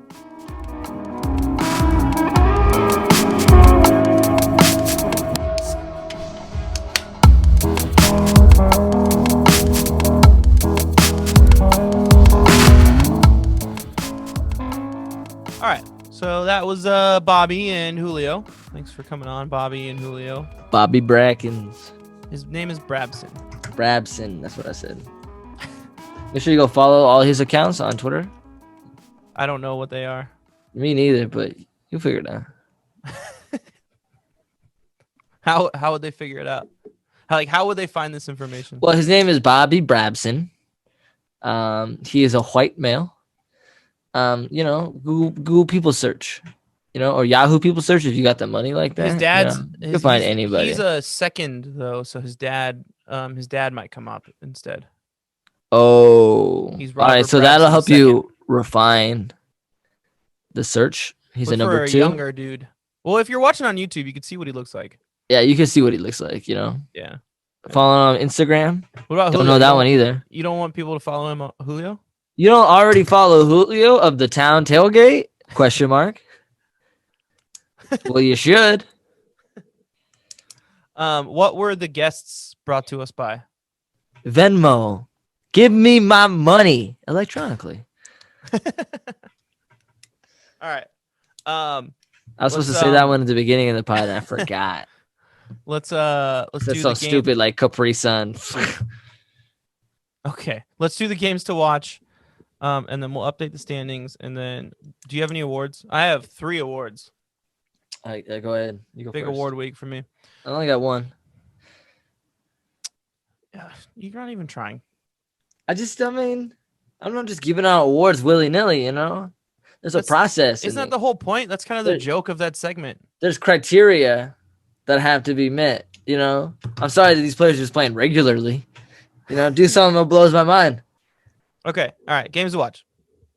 All right, so that was Bobby and Julio. Thanks for coming on, Bobby and Julio. Bobby Brackens. His name is Brabson. Brabson. That's what I said. Make sure you go follow all his accounts on Twitter. I don't know what they are. Me neither, but you'll figure it out. How would they figure it out? How would they find this information? Well, his name is Bobby Brabson. He is a white male. Google people search, or Yahoo people search if you got the money like that. His dad's you can find he's- anybody. He's a second though, so his dad might come up instead. Oh, He's all right. Robert So that'll Brabson help you refine the search. He's Look a for number a 2. younger dude. Well, if you're watching on YouTube, you can see what he looks like. Yeah, you can see what he looks like. Yeah. Follow him on Instagram. What about Don't Julio? know that one either. You don't want people to follow him, Julio? You don't already follow Julio of the Town Tailgate? Question mark. Well, you should. What were the guests brought to us by? Venmo. Give me my money electronically. All right. I was supposed to Let's, say that one at the beginning of the pod, and I forgot. Let's That's do so the game. stupid, like Capri Sun. Okay, let's do the games to watch, and then we'll update the standings. And then, do you have any awards? I have 3 awards. All right, go ahead. You go Big first. award week for me. I only got one. You're not even trying. I mean, I'm not just giving out awards willy nilly, you know? There's a process. Isn't that the whole point? That's kind of the joke of that segment. There's criteria that have to be met, you know? I'm sorry that these players are just playing regularly. You know, do something that blows my mind. Okay. All right. Games to watch.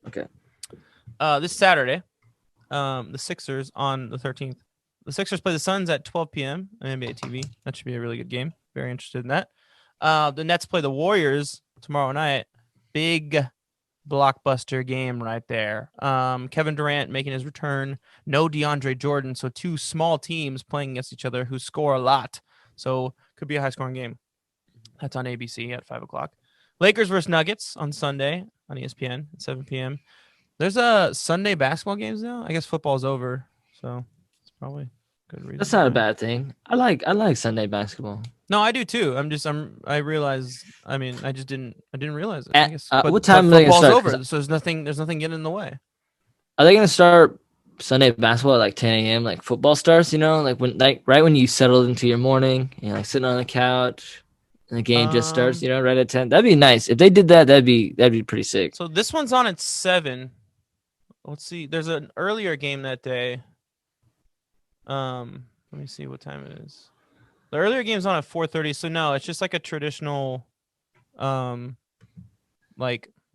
Okay. This Saturday, the Sixers on the 13th. The Sixers play the Suns at 12 p.m. on NBA TV. That should be a really good game. Very interested in that. The Nets play the Warriors tomorrow night. Big blockbuster game right there. Kevin Durant making his return. No DeAndre Jordan. So 2 small teams playing against each other who score a lot. So could be a high-scoring game. That's on ABC at 5 o'clock. Lakers versus Nuggets on Sunday on ESPN at 7 p.m. There's a Sunday basketball games now. I guess football's over, so it's probably a good reason. That's not a bad thing. I like Sunday basketball. No, I do too. I realize. I mean, I didn't realize it. At, I guess. what time are they gonna football's start? over, so there's nothing getting in the way. Are they gonna start Sunday basketball at like 10 a.m. like football starts? You know, like right when you settle into your morning, you know, like sitting on the couch. And the game just starts, you know, right at 10. That'd be nice. If they did that, that'd be pretty sick. So this one's on at 7. Let's see. There's an earlier game that day. Let me see what time it is. The earlier game's on at 4:30. So no, it's just like a traditional, like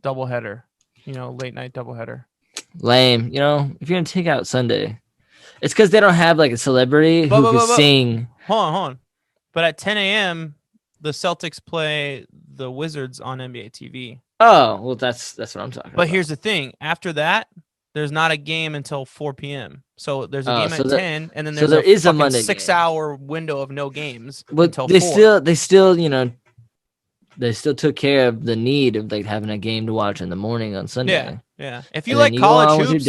doubleheader. You know, late night doubleheader. Lame. You know, if you're gonna take out Sunday, it's because they don't have like a celebrity who can sing. Hold on. But at 10 a.m. the Celtics play the Wizards on NBA TV. Oh, well, that's what I'm talking about. But here's the thing. After that, there's not a game until 4 p.m. So there's a game at 10, and then there's a Monday 6-hour window of no games until 4. They still, you know, they still took care of the need of like having a game to watch in the morning on Sunday. Yeah. If you like college hoops,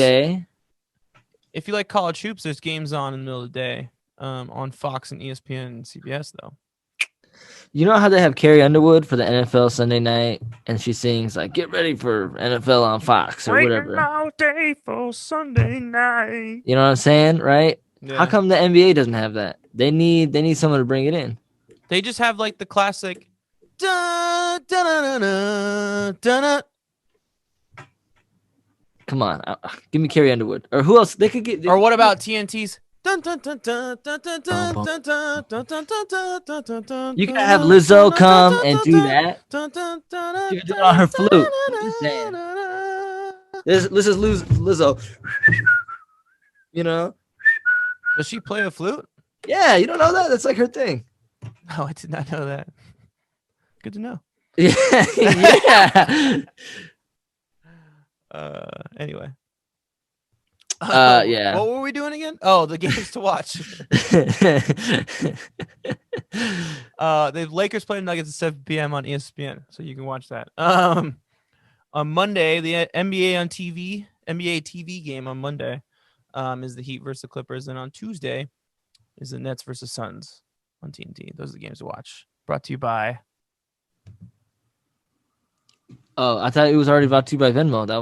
if you like college hoops, there's games on in the middle of the day on Fox and ESPN and CBS though. You know how they have Carrie Underwood for the NFL Sunday night, and she sings like "Get ready for NFL on Fox" or whatever. All day for Sunday night. You know what I'm saying, right? Yeah. How come the NBA doesn't have that? They need someone to bring it in. They just have like the classic. Da, da, da, da, da, da. Come on, give me Carrie Underwood, or who else they could get? Or what about TNT's? You You can have Lizzo come and do that. You can do it on her flute. I'm just saying. This is Lizzo. You know? Does she play a flute? Yeah, you don't know that? That's like her thing. No, I did not know that. Good to know. Yeah. Anyway. Yeah. What were we doing again? Oh, the games to watch. The Lakers play Nuggets at 7 p.m. on ESPN, so you can watch that. On Monday, the NBA TV game on Monday is the Heat versus the Clippers, and on Tuesday is the Nets versus Suns on TNT. Those are the games to watch. Brought to you by. Oh, I thought it was already brought to you by Venmo. That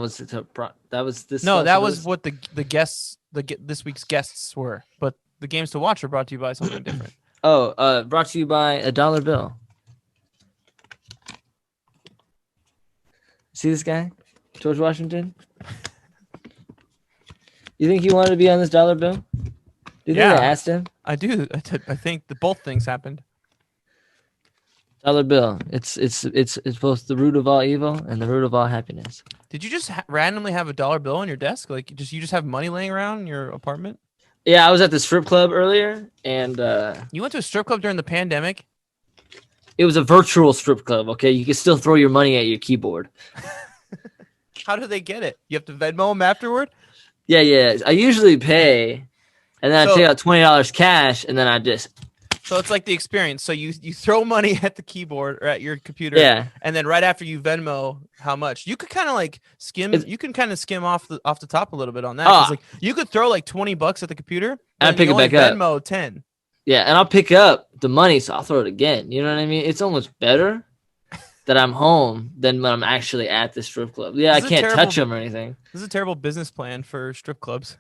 was this. No, that was what the guests this week's guests were. But the games to watch are brought to you by something different. Oh, brought to you by $1 bill. See this guy, George Washington? You think he wanted to be on this $1 bill? Do you think I asked him? I do. I think both things happened. $1 bill. It's both the root of all evil and the root of all happiness. Did you just randomly have $1 bill on your desk? Like you just have money laying around in your apartment? Yeah, I was at the strip club earlier, and you went to a strip club during the pandemic? It was a virtual strip club. Okay, you can still throw your money at your keyboard. How do they get it? You have to Venmo them afterward? Yeah. I usually pay, and then I take out $20 cash, and then I just So it's like the experience. So you throw money at the keyboard or at your computer, Yeah. and then right after you Venmo how much, you could kind of like skim. You can kind of skim off the top a little bit on that. 'Cause, like you could throw like $20 at the computer and pick it back up. Venmo 10. Yeah, and I'll pick up the money, so I'll throw it again. You know what I mean? It's almost better that I'm home than when I'm actually at the strip club. Yeah, I can't touch them or anything. This is a terrible business plan for strip clubs.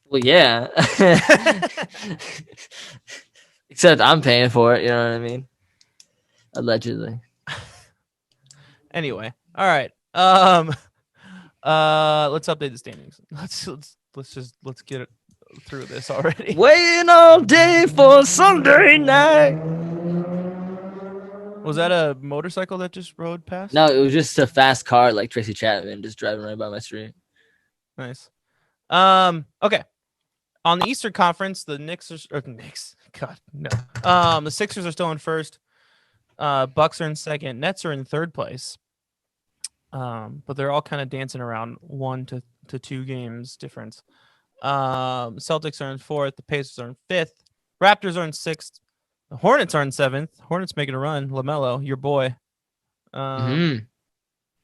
Well, yeah. Except I'm paying for it. You know what I mean? Allegedly. Anyway, all right. Let's update the standings. Let's get it through this already. Waiting all day for Sunday night. Was that a motorcycle that just rode past? No, it was just a fast car like Tracy Chapman just driving right by my street. Nice. Okay. On the Eastern Conference, the Knicks. God, no. The Sixers are still in first. Bucks are in second. Nets are in third place. But they're all kind of dancing around 1 to 2 games difference. Celtics are in fourth. The Pacers are in fifth. Raptors are in sixth. The Hornets are in seventh. Hornets making a run. LaMelo, your boy. I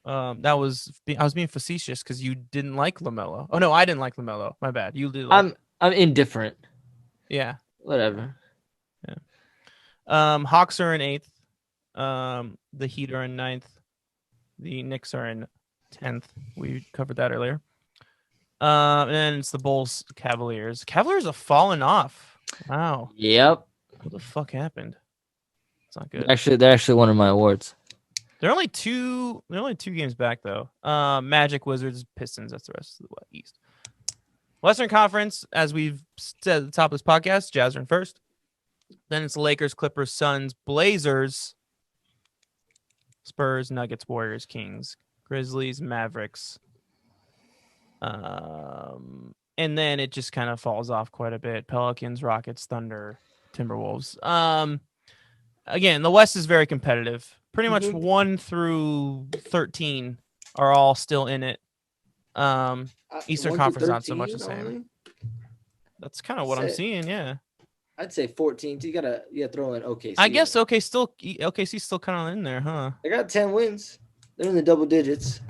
was being facetious because you didn't like LaMelo. Oh no, I didn't like LaMelo. My bad. You did. I'm indifferent. Yeah. Whatever. Yeah. Hawks are in eighth. The Heat are in ninth. The Knicks are in 10th. We covered that earlier. And then it's the Bulls, Cavaliers. Cavaliers have fallen off. Wow. Yep. What the fuck happened? It's not good. They're actually one of my awards. They're only two games back though. Magic, Wizards, Pistons. That's the rest of the East. Western Conference, as we've said at the top of this podcast, Jazz are in first. Then it's Lakers, Clippers, Suns, Blazers, Spurs, Nuggets, Warriors, Kings, Grizzlies, Mavericks. And then it just kind of falls off quite a bit. Pelicans, Rockets, Thunder, Timberwolves. Again, the West is very competitive. Pretty much 1 through 13 are all still in it. Eastern Conference not so much the same. Only? That's kind of what I'm seeing. Yeah, I'd say 14. You gotta throw in OKC. I guess OKC's still kind of in there, huh? They got 10 wins. They're in the double digits.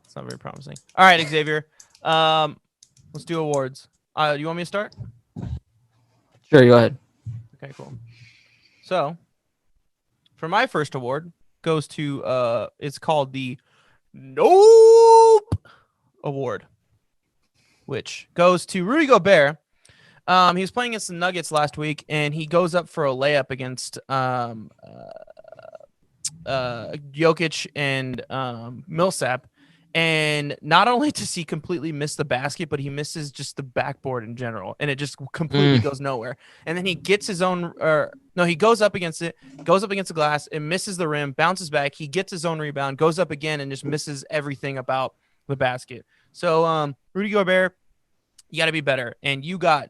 It's not very promising. All right, Xavier. Let's do awards. You want me to start? Sure, go ahead. Okay, cool. So, for my first award goes to it's called the Nope Award, which goes to Rudy Gobert. He was playing against the Nuggets last week, and he goes up for a layup against Jokic and Millsap. And not only does he completely miss the basket, but he misses just the backboard in general, and it just completely goes nowhere. And then he gets his own, he goes up against it, goes up against the glass, and misses the rim, bounces back. He gets his own rebound, goes up again, and just misses everything about the basket. So, Rudy Gobert, you got to be better, and you got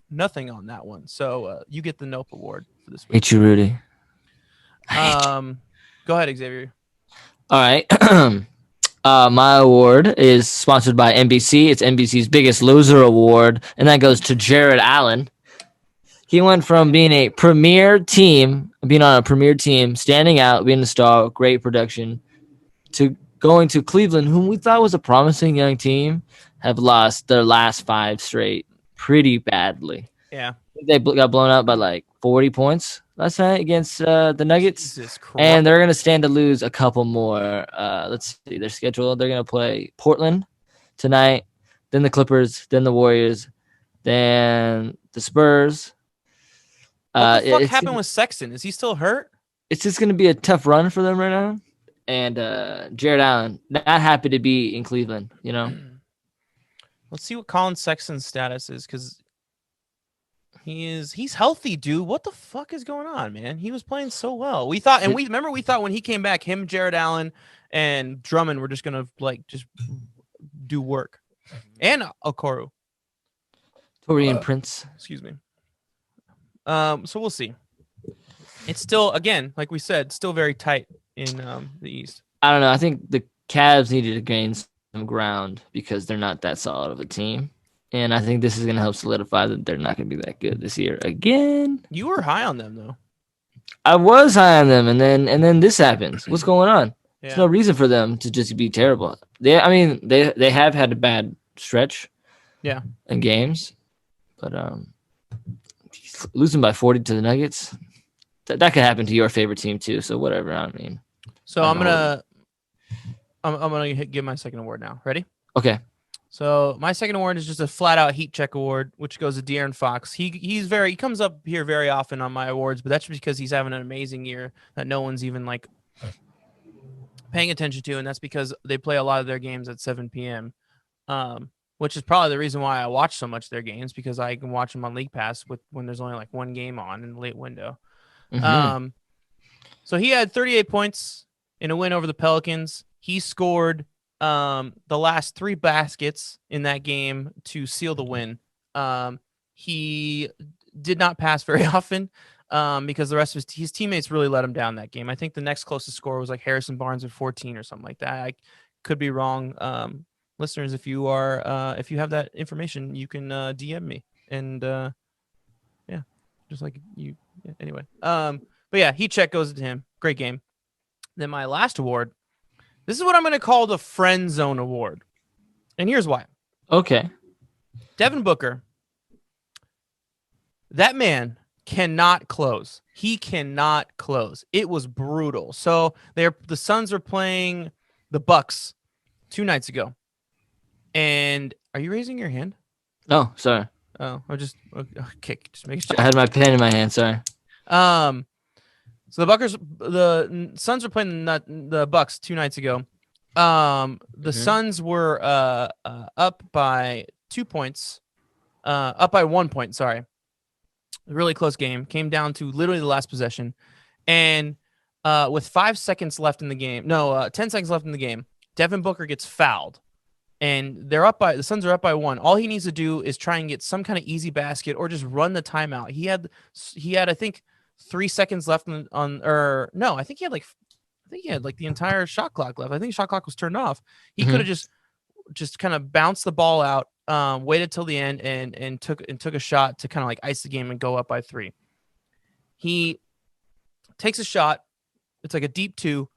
nothing on that one. So you get the Nope Award for this week. Hate you, Rudy. Go ahead, Xavier. All right. My award is sponsored by NBC. It's NBC's Biggest Loser Award, and that goes to Jared Allen. He went from being on a premier team, standing out, being a star, great production, to going to Cleveland, whom we thought was a promising young team, have lost their last 5 straight pretty badly. Yeah. They got blown out by like 40 points last night against the Nuggets. And they're going to stand to lose a couple more. Let's see their schedule. They're going to play Portland tonight, then the Clippers, then the Warriors, then the Spurs. What the fuck happened with Sexton? Is he still hurt? It's just going to be a tough run for them right now. And Jared Allen, not happy to be in Cleveland, you know? Let's see what Colin Sexton's status is, because he's healthy, dude. What the fuck is going on, man? He was playing so well. We thought when he came back, him, Jared Allen, and Drummond were just gonna just do work, and Okoro, Torian Prince. Excuse me. So we'll see. It's still, again, like we said, still very tight in the East. I don't know. I think the Cavs needed to gain some ground because they're not that solid of a team. And I think this is going to help solidify that they're not going to be that good this year again. You were high on them though. I was high on them, and then this happens. What's going on? Yeah. There's no reason for them to just be terrible. They have had a bad stretch. Yeah. In games, but losing by 40 to the Nuggets, that could happen to your favorite team too. So whatever. I mean. So I'm gonna give my second award now. Ready? Okay. So my second award is just a flat out heat check award, which goes to De'Aaron Fox. He comes up here very often on my awards, but that's because he's having an amazing year that no one's even like paying attention to, and that's because they play a lot of their games at 7 p.m. Which is probably the reason why I watch so much of their games, because I can watch them on League Pass when there's only like one game on in the late window. Mm-hmm. So he had 38 points in a win over the Pelicans. He scored the last 3 baskets in that game to seal the win. He did not pass very often because the rest of his teammates really let him down that game. I think the next closest score was like Harrison Barnes with 14 or something like that. I could be wrong. Listeners, if you have that information, you can DM me. And yeah, just like you. Yeah, anyway. But yeah, heat check goes to him. Great game. Then my last award. This is what I'm going to call the Friend Zone Award. And here's why. Okay. Devin Booker. That man cannot close. He cannot close. It was brutal. So the Suns are playing the Bucks 2 nights ago. And are you raising your hand? Oh, sorry. Oh, just make sure. I had my pen in my hand. Sorry. So the Suns were playing the Bucks 2 nights ago. The Suns were up by 2 points, up by 1 point. Sorry, a really close game. Came down to literally the last possession, and with 5 seconds left in the game, 10 seconds left in the game, Devin Booker gets fouled, and the Suns are up by 1. All he needs to do is try and get some kind of easy basket or just run the timeout. He had I think 3 seconds left I think he had like the entire shot clock left. I think shot clock was turned off. He could have just kind of bounced the ball out, waited till the end and took a shot to kind of like ice the game and go up by 3. He takes a shot. It's like a deep 2.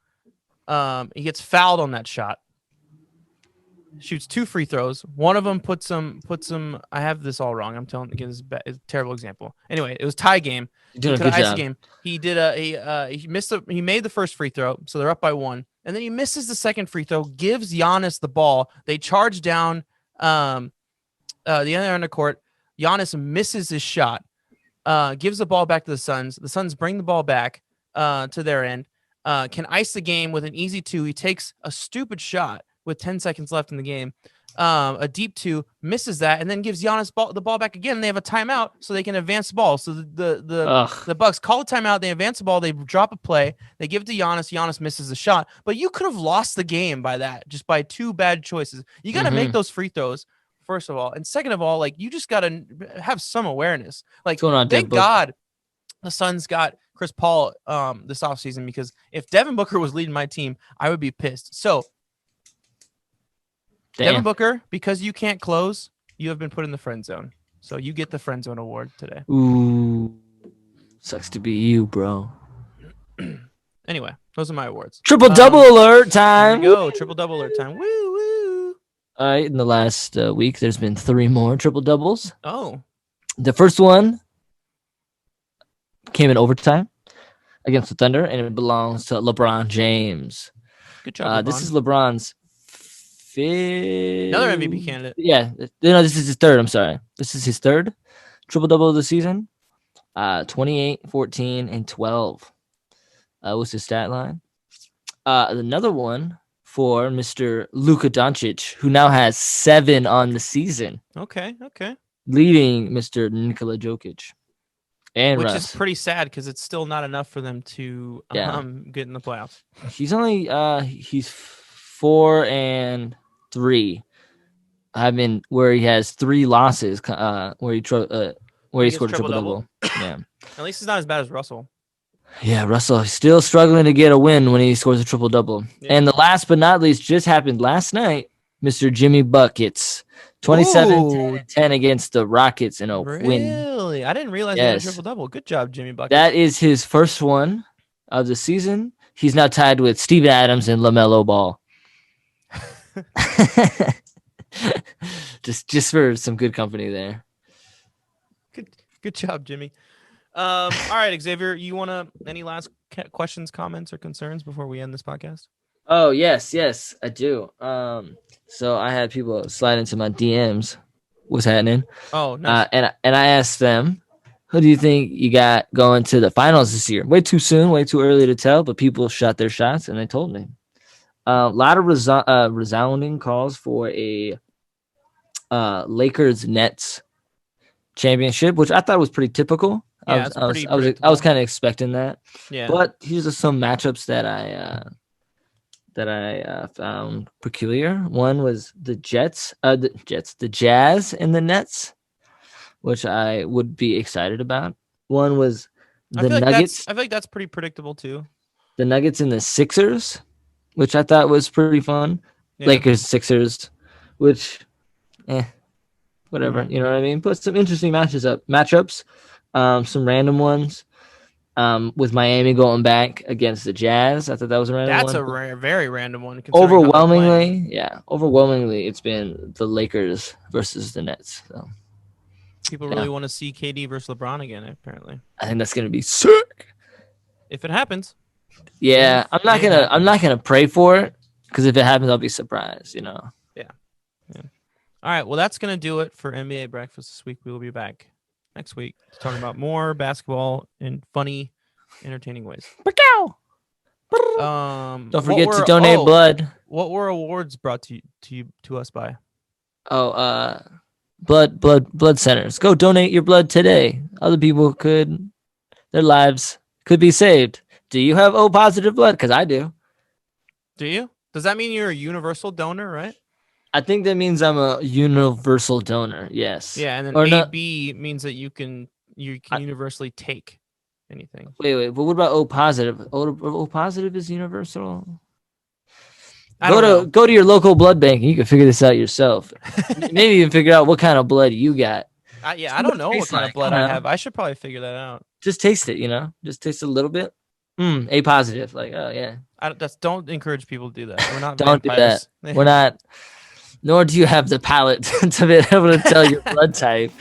He gets fouled on that shot. Shoots 2 free throws. One of them puts some. I have this all wrong. I'm telling again. This is a terrible example. Anyway, it was tie game. You're doing a good job. Game. He did he made the first free throw, so they're up by 1, and then he misses the second free throw. Gives Giannis the ball. They charge down the other end of the court. Giannis misses his shot. Gives the ball back to the Suns. The Suns bring the ball back to their end. Can ice the game with an easy 2. He takes a stupid shot with 10 seconds left in the game, a deep 2, misses that, and then gives Giannis the ball back again. And they have a timeout so they can advance the ball. So the Bucks call a timeout. They advance the ball. They drop a play. They give it to Giannis. Giannis misses the shot. But you could have lost the game by that, just by 2 bad choices. You got to make those free throws, first of all. And second of all, like, you just got to have some awareness. Like, thank God the Suns got Chris Paul this offseason, because if Devin Booker was leading my team, I would be pissed. So, Devin Booker, because you can't close, you have been put in the friend zone. So you get the friend zone award today. Ooh, sucks to be you, bro. Anyway, those are my awards. Triple double alert time. There we go. Triple double alert time. Woo woo. All right. In the last week, there's been 3 more triple doubles. Oh. The first one came in overtime against the Thunder, and it belongs to LeBron James. Good job. This is LeBron's another MVP candidate. Yeah, no, this is his 3rd. I'm sorry. This is his 3rd triple-double of the season. 28, 14, and 12 was his stat line. Another one for Mr. Luka Doncic, who now has 7 on the season. Okay. Leading Mr. Nikola Jokic. And Which Russ. is pretty sad, because it's still not enough for them to get in the playoffs. He's only he's 4 and 3. I mean, where he has 3 losses, where he scored a triple-double. Yeah. At least it's not as bad as Russell. Yeah, Russell is still struggling to get a win when he scores a triple-double. Yeah. And the last but not least just happened last night. Mr. Jimmy Buckets 27-10 against the Rockets in a win. Really? I didn't realize he had a triple-double. Good job, Jimmy Bucket. That is his first one of the season. He's now tied with Steven Adams and LaMelo Ball. just for some good company there. Good job, Jimmy. All right, Xavier, you want to any last questions, comments, or concerns before we end this podcast? Oh, yes, I do. So I had people slide into my DMs. What's happening? Oh, nice. And I asked them, who do you think you got going to the finals this year? Way too soon, way too early to tell, but people shot their shots, and they told me. A lot of resounding calls for a Lakers-Nets championship, which I thought was pretty typical. Yeah, I was kind of expecting that. Yeah. But here's just some matchups that I found peculiar. One was the Jazz and the Nets, which I would be excited about. One was the Nuggets. I feel like that's pretty predictable too. The Nuggets and the Sixers, which I thought was pretty fun. Yeah. Lakers, Sixers, which, whatever. You know what I mean? Put some interesting matchups. Some random ones. With Miami going back against the Jazz, I thought that was a random one. That's a very random one. Overwhelmingly, it's been the Lakers versus the Nets. So people really want to see KD versus LeBron again. Apparently, I think that's gonna be sick if it happens. Yeah, I'm not gonna pray for it, because if it happens, I'll be surprised. You know. Yeah. All right. Well, that's gonna do it for NBA Breakfast this week. We will be back next week to talk about more basketball in funny, entertaining ways. Don't forget to donate blood. What were awards brought to us by? Blood centers. Go donate your blood today. Other people their lives could be saved. Do you have O positive blood? Because I do. Do you? Does that mean you're a universal donor, right? I think that means I'm a universal donor. Yes. Yeah, and then AB means that you can universally take anything. Wait. But what about O positive? O positive is universal. Go to your local blood bank and you can figure this out yourself. Maybe even figure out what kind of blood you got. I don't know what kind of blood I have. I should probably figure that out. Just taste it, Just taste a little bit. A positive. Like, oh yeah. Don't encourage people to do that. We're not Don't vampires. do that. We're not. Nor do you have the palate to be able to tell your blood type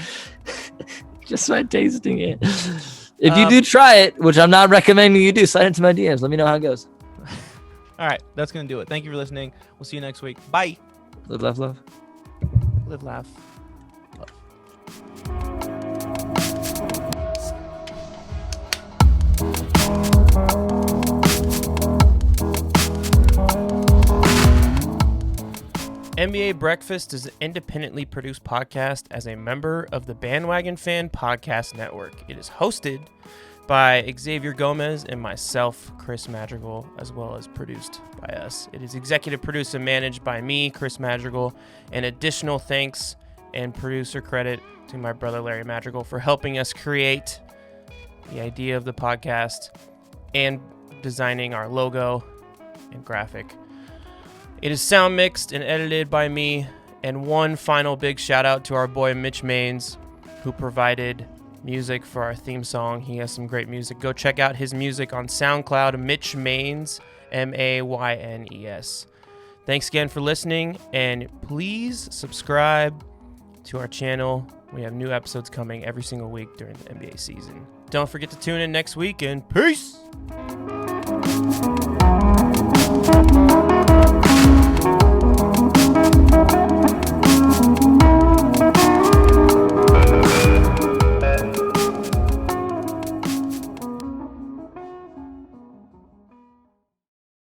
just by tasting it. If you do try it, which I'm not recommending you do, slide into my DMs. Let me know how it goes. All right, that's going to do it. Thank you for listening. We'll see you next week. Bye. Live, laugh, love. Live, laugh, love. NBA Breakfast is an independently produced podcast as a member of the Bandwagon Fan Podcast Network. It is hosted by Xavier Gomez and myself, Chris Madrigal, as well as produced by us. It is executive produced and managed by me, Chris Madrigal, and additional thanks and producer credit to my brother Larry Madrigal for helping us create the idea of the podcast and designing our logo and graphic. It is sound mixed and edited by me. And one final big shout out to our boy Mitch Maines, who provided music for our theme song. He has some great music. Go check out his music on SoundCloud, Mitch Maines, Maynes. Thanks again for listening, and please subscribe to our channel. We have new episodes coming every single week during the NBA season. Don't forget to tune in next week, and peace!